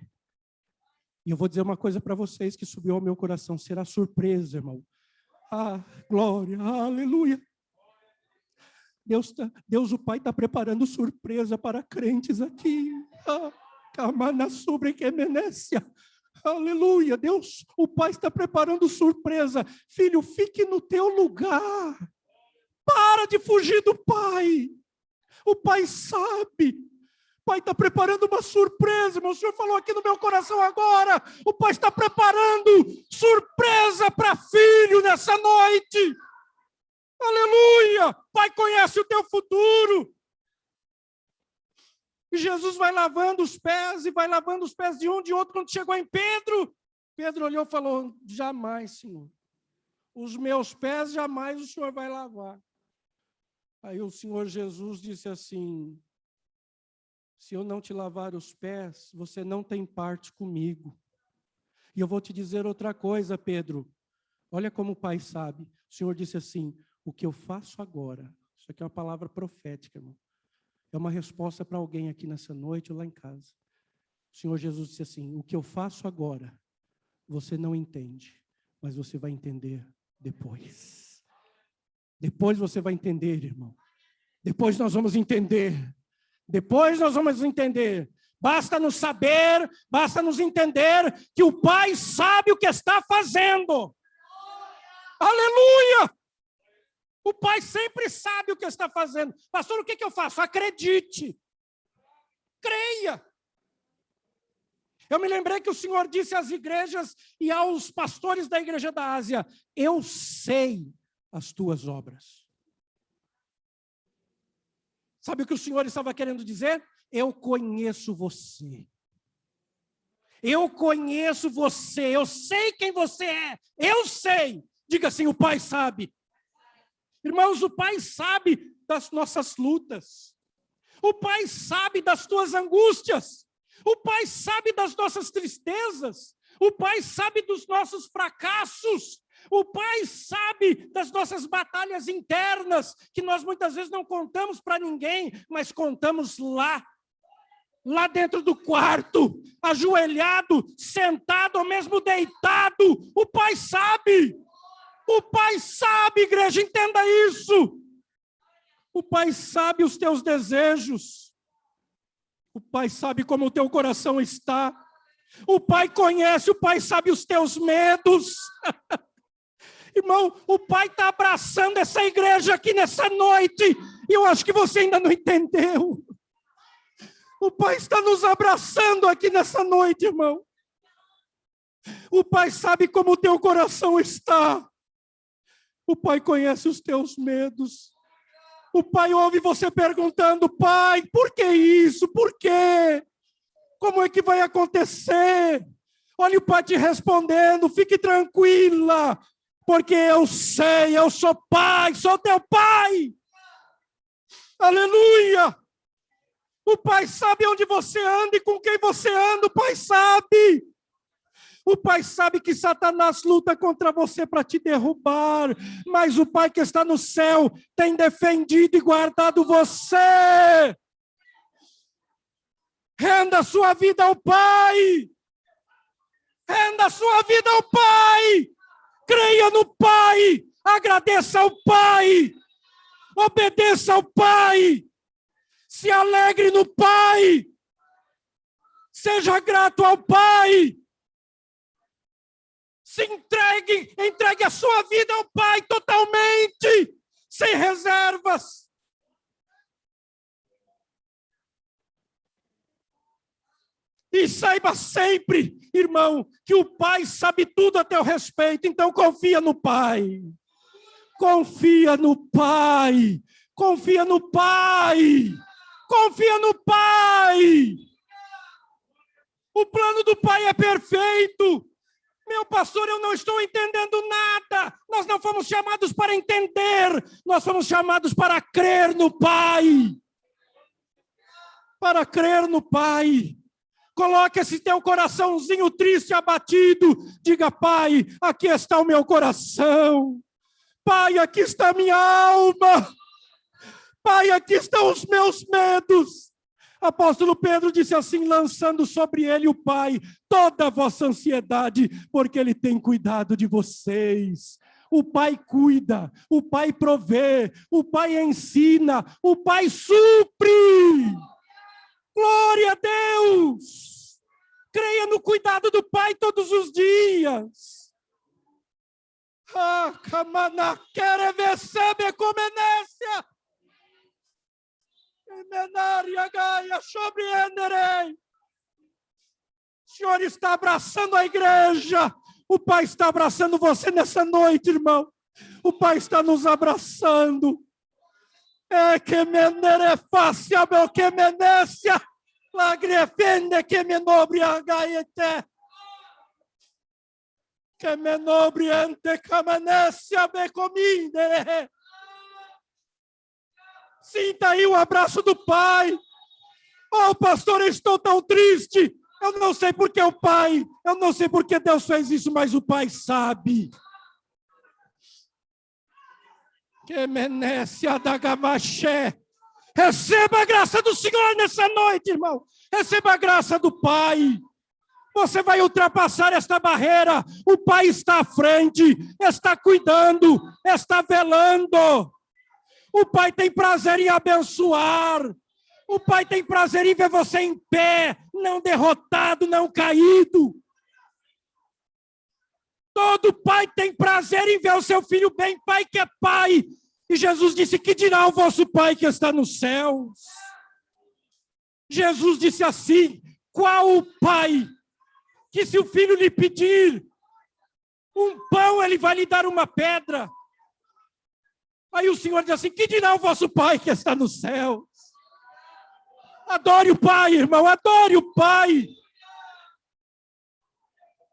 E eu vou dizer uma coisa para vocês que subiu ao meu coração. Será surpresa, irmão. Ah, glória, aleluia. Deus o Pai está preparando surpresa para crentes aqui. Ah, camana sobre que menécia. Aleluia, Deus, o Pai está preparando surpresa. Filho, fique no teu lugar. Para de fugir do Pai. O Pai sabe. O Pai está preparando uma surpresa, irmão. O Senhor falou aqui no meu coração agora. O Pai está preparando surpresa para filho nessa noite. Aleluia. Pai conhece o teu futuro. E Jesus vai lavando os pés, e vai lavando os pés de um, de outro. Quando chegou em Pedro, Pedro olhou e falou: jamais, Senhor. Os meus pés jamais o Senhor vai lavar. Aí o Senhor Jesus disse assim: se eu não te lavar os pés, você não tem parte comigo. E eu vou te dizer outra coisa, Pedro. Olha como o Pai sabe. O Senhor disse assim: o que eu faço agora, isso aqui é uma palavra profética, irmão. É uma resposta para alguém aqui nessa noite ou lá em casa. O Senhor Jesus disse assim: o que eu faço agora, você não entende, mas você vai entender depois. Depois você vai entender, irmão. Depois nós vamos entender. Depois nós vamos entender. Basta nos saber, basta nos entender que o Pai sabe o que está fazendo. Aleluia! O Pai sempre sabe o que está fazendo. Pastor, o que eu faço? Acredite. Creia. Eu me lembrei que o Senhor disse às igrejas e aos pastores da igreja da Ásia: eu sei as tuas obras. Sabe o que o Senhor estava querendo dizer? Eu conheço você. Eu conheço você. Eu sei quem você é. Eu sei. Diga assim: o Pai sabe. Irmãos, o Pai sabe das nossas lutas. O Pai sabe das tuas angústias. O Pai sabe das nossas tristezas. O Pai sabe dos nossos fracassos. O Pai sabe das nossas batalhas internas, que nós muitas vezes não contamos para ninguém, mas contamos lá dentro do quarto, ajoelhado, sentado ou mesmo deitado. O Pai sabe. O Pai sabe, igreja, entenda isso. O Pai sabe os teus desejos. O Pai sabe como o teu coração está. O Pai conhece, o Pai sabe os teus medos. Irmão, o Pai está abraçando essa igreja aqui nessa noite. E eu acho que você ainda não entendeu. O Pai está nos abraçando aqui nessa noite, irmão. O Pai sabe como o teu coração está. O Pai conhece os teus medos. O Pai ouve você perguntando: Pai, por que isso? Por quê? Como é que vai acontecer? Olha o Pai te respondendo: fique tranquila, porque eu sei, eu sou Pai, sou teu Pai. Aleluia! O Pai sabe onde você anda e com quem você anda, o Pai sabe. O Pai sabe que Satanás luta contra você para te derrubar, mas o Pai que está no céu tem defendido e guardado você. Renda sua vida ao Pai. Renda sua vida ao Pai. Creia no Pai. Agradeça ao Pai. Obedeça ao Pai. Se alegre no Pai. Seja grato ao Pai. Se entregue a sua vida ao Pai totalmente, sem reservas. E saiba sempre, irmão, que o Pai sabe tudo a teu respeito, então confia no Pai. Confia no Pai. Confia no Pai. Confia no Pai. O plano do Pai é perfeito. Meu pastor, eu não estou entendendo nada. Nós não fomos chamados para entender. Nós fomos chamados para crer no Pai. Para crer no Pai. Coloque esse teu coraçãozinho triste, abatido. Diga, Pai, aqui está o meu coração. Pai, aqui está a minha alma. Pai, aqui estão os meus medos. Apóstolo Pedro disse assim, lançando sobre ele o Pai toda a vossa ansiedade, porque ele tem cuidado de vocês. O Pai cuida, o Pai provê, o Pai ensina, o Pai supre. Glória a Deus! Creia no cuidado do Pai todos os dias. Ah, camana, quer ver saber como é nessa? O Senhor está abraçando a igreja. O Pai está abraçando você nessa noite, irmão. O Pai está nos abraçando. É que menere fácil, meu que menecia. Lagrefende que me nobre a gaete. Que me nobre ante camanecia be comindere. Sinta aí o abraço do Pai. Oh, pastor, eu estou tão triste. Eu não sei porque o Pai, eu não sei porque Deus fez isso, mas o Pai sabe. Que menécia da gamaché. Receba a graça do Senhor nessa noite, irmão. Receba a graça do Pai. Você vai ultrapassar esta barreira. O Pai está à frente, está cuidando, está velando. O Pai tem prazer em abençoar. O Pai tem prazer em ver você em pé, não derrotado, não caído. Todo pai tem prazer em ver o seu filho bem, Pai que é Pai. E Jesus disse, que dirá o vosso Pai que está nos céus? Jesus disse assim, qual o pai que se o filho lhe pedir um pão, ele vai lhe dar uma pedra? Aí o Senhor diz assim, que dirá o vosso Pai que está no céu? Adore o Pai, irmão, adore o Pai.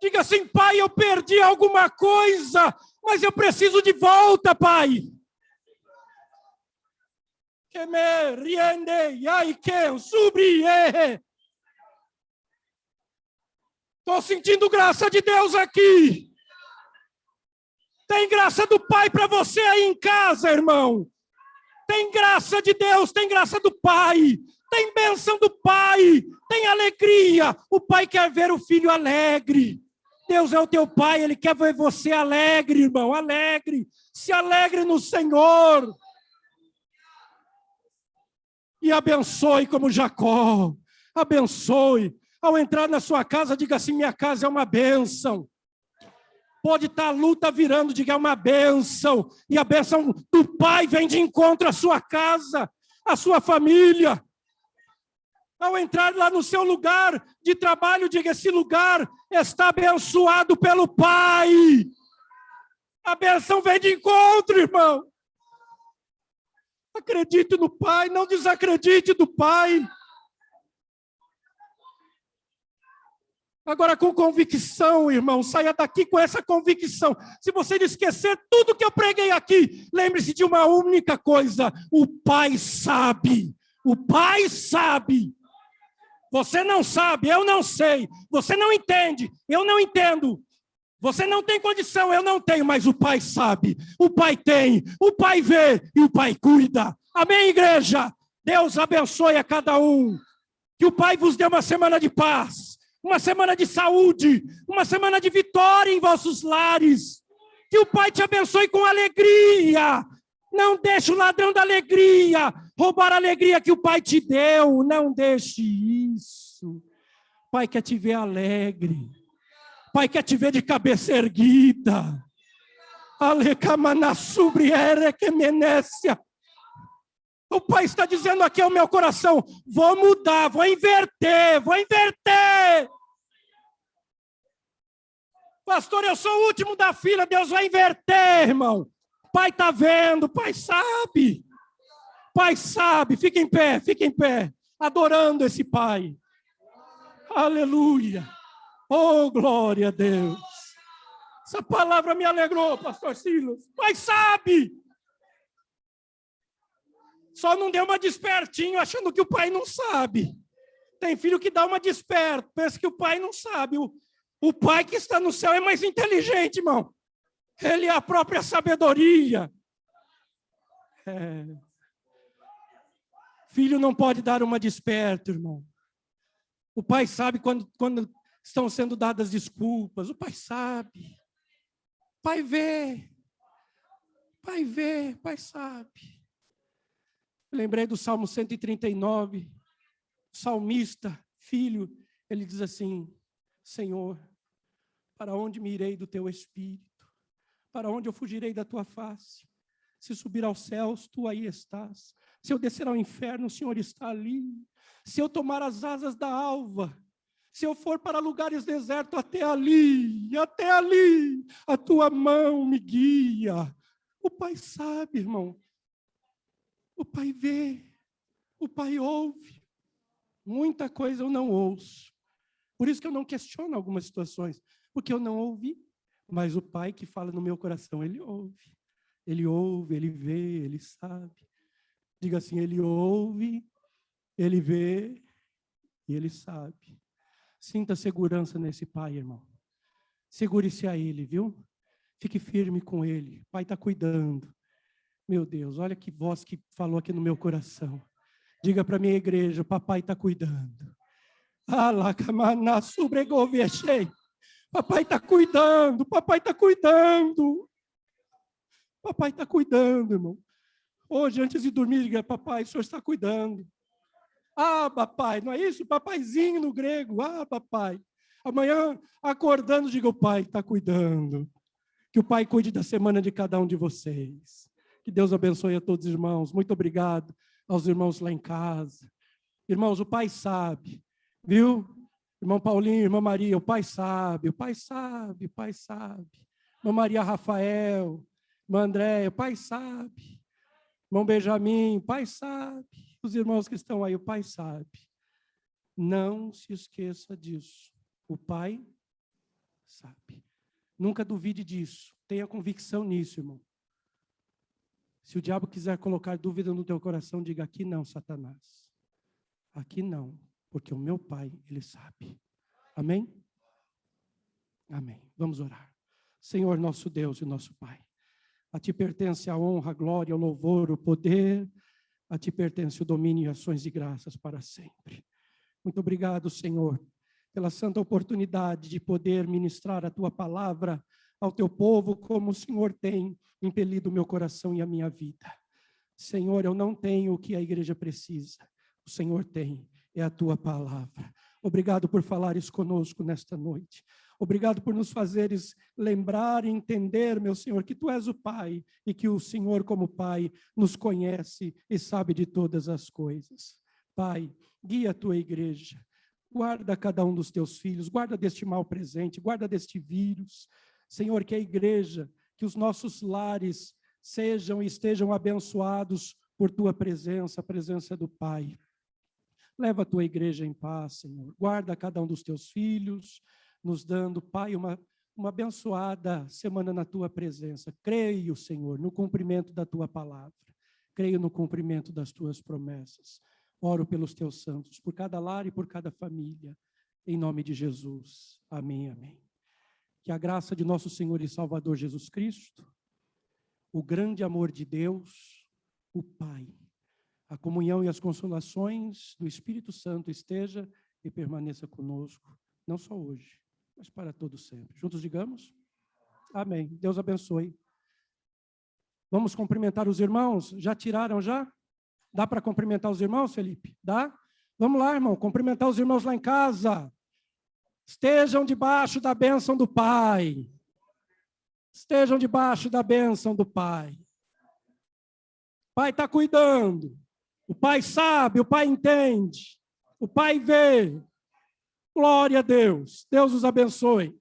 Diga assim, Pai, eu perdi alguma coisa, mas eu preciso de volta, Pai. Que me riende, ai que subie. Estou sentindo graça de Deus aqui. Tem graça do Pai para você aí em casa, irmão. Tem graça de Deus, tem graça do Pai. Tem bênção do Pai, tem alegria. O Pai quer ver o filho alegre. Deus é o teu Pai, Ele quer ver você alegre, irmão, alegre. Se alegre no Senhor. E abençoe como Jacó. Abençoe. Ao entrar na sua casa, diga assim, minha casa é uma bênção. Pode estar a luta virando, diga, é uma bênção. E a bênção do Pai vem de encontro à sua casa, à sua família. Ao entrar lá no seu lugar de trabalho, diga, esse lugar está abençoado pelo Pai. A bênção vem de encontro, irmão. Acredite no Pai, não desacredite do Pai. Agora com convicção, irmão, saia daqui com essa convicção. Se você esquecer tudo que eu preguei aqui, lembre-se de uma única coisa, o Pai sabe. O Pai sabe. Você não sabe, eu não sei. Você não entende, eu não entendo. Você não tem condição, eu não tenho, mas o Pai sabe. O Pai tem, o Pai vê e o Pai cuida. Amém, igreja? Deus abençoe a cada um. Que o Pai vos dê uma semana de paz, uma semana de saúde, uma semana de vitória em vossos lares. Que o Pai te abençoe com alegria. Não deixe o ladrão da alegria roubar a alegria que o Pai te deu. Não deixe isso. O Pai quer te ver alegre. O Pai quer te ver de cabeça erguida. O Pai está dizendo aqui ao meu coração: vou mudar, vou inverter. Pastor, eu sou o último da fila, Deus vai inverter, irmão. Pai está vendo, Pai sabe. Pai sabe, fica em pé, adorando esse Pai. Aleluia. Oh, glória a Deus. Essa palavra me alegrou, pastor Silas. Pai sabe. Só não deu uma despertinho, achando que o pai não sabe. Tem filho que dá uma desperta, pensa que o pai não sabe. O pai que está no céu é mais inteligente, irmão. Ele é a própria sabedoria. Filho não pode dar uma desperta, irmão. O pai sabe quando estão sendo dadas desculpas. O pai sabe. O pai vê. O pai sabe. Eu lembrei do Salmo 139. O salmista, filho, ele diz assim: Senhor, para onde me irei do teu espírito? Para onde eu fugirei da tua face? Se subir aos céus, tu aí estás. Se eu descer ao inferno, o Senhor está ali. Se eu tomar as asas da alva, se eu for para lugares desertos, até ali, a tua mão me guia. O Pai sabe, irmão. O Pai vê, o Pai ouve. Muita coisa eu não ouço. Por isso que eu não questiono algumas situações, porque eu não ouvi. Mas o Pai que fala no meu coração, Ele ouve. Ele ouve, Ele vê, Ele sabe. Diga assim: Ele ouve, Ele vê e Ele sabe. Sinta segurança nesse Pai, irmão. Segure-se a Ele, viu? Fique firme com Ele. O Pai está cuidando. Meu Deus, olha que voz que falou aqui no meu coração. Diga para a minha igreja: o papai está cuidando. Papai está cuidando, papai está cuidando. Papai está cuidando, irmão. Hoje, antes de dormir, diga: papai, o senhor está cuidando. Papai, não é isso? Papaizinho no grego, papai. Amanhã, acordando, diga: o pai está cuidando. Que o pai cuide da semana de cada um de vocês. Que Deus abençoe a todos os irmãos. Muito obrigado aos irmãos lá em casa. Irmãos, o pai sabe, viu? Irmão Paulinho, irmã Maria, o pai sabe, o pai sabe, o pai sabe. Irmã Maria Rafael, irmã Andréia, o pai sabe. Irmão Benjamin, o pai sabe. Os irmãos que estão aí, o pai sabe. Não se esqueça disso. O pai sabe. Nunca duvide disso. Tenha convicção nisso, irmão. Se o diabo quiser colocar dúvida no teu coração, diga: aqui não, Satanás. Aqui não, porque o meu Pai, Ele sabe. Amém? Amém. Vamos orar. Senhor, nosso Deus e nosso Pai, a Ti pertence a honra, a glória, o louvor, o poder, a Ti pertence o domínio e ações de graças para sempre. Muito obrigado, Senhor, pela santa oportunidade de poder ministrar a Tua palavra ao Teu povo, como o Senhor tem impelido o meu coração e a minha vida. Senhor, eu não tenho o que a igreja precisa. O Senhor tem, é a Tua palavra. Obrigado por falares conosco nesta noite. Obrigado por nos fazeres lembrar e entender, meu Senhor, que Tu és o Pai e que o Senhor, como Pai, nos conhece e sabe de todas as coisas. Pai, guia a Tua igreja. Guarda cada um dos Teus filhos, guarda deste mal presente, guarda deste vírus. Senhor, que a igreja, que os nossos lares sejam e estejam abençoados por Tua presença, a presença do Pai. Leva a Tua igreja em paz, Senhor. Guarda cada um dos Teus filhos, nos dando, Pai, uma abençoada semana na Tua presença. Creio, Senhor, no cumprimento da Tua palavra. Creio no cumprimento das Tuas promessas. Oro pelos teus santos, por cada lar e por cada família, em nome de Jesus. Amém, amém. Que a graça de nosso Senhor e Salvador Jesus Cristo, o grande amor de Deus, o Pai, a comunhão e as consolações do Espírito Santo esteja e permaneça conosco, não só hoje, mas para todo sempre. Juntos digamos? Amém. Deus abençoe. Vamos cumprimentar os irmãos? Já tiraram já? Dá para cumprimentar os irmãos, Felipe? Dá? Vamos lá, irmão, cumprimentar os irmãos lá em casa. Estejam debaixo da bênção do Pai. Estejam debaixo da bênção do Pai. O Pai está cuidando. O Pai sabe, o Pai entende. O Pai vê. Glória a Deus. Deus os abençoe.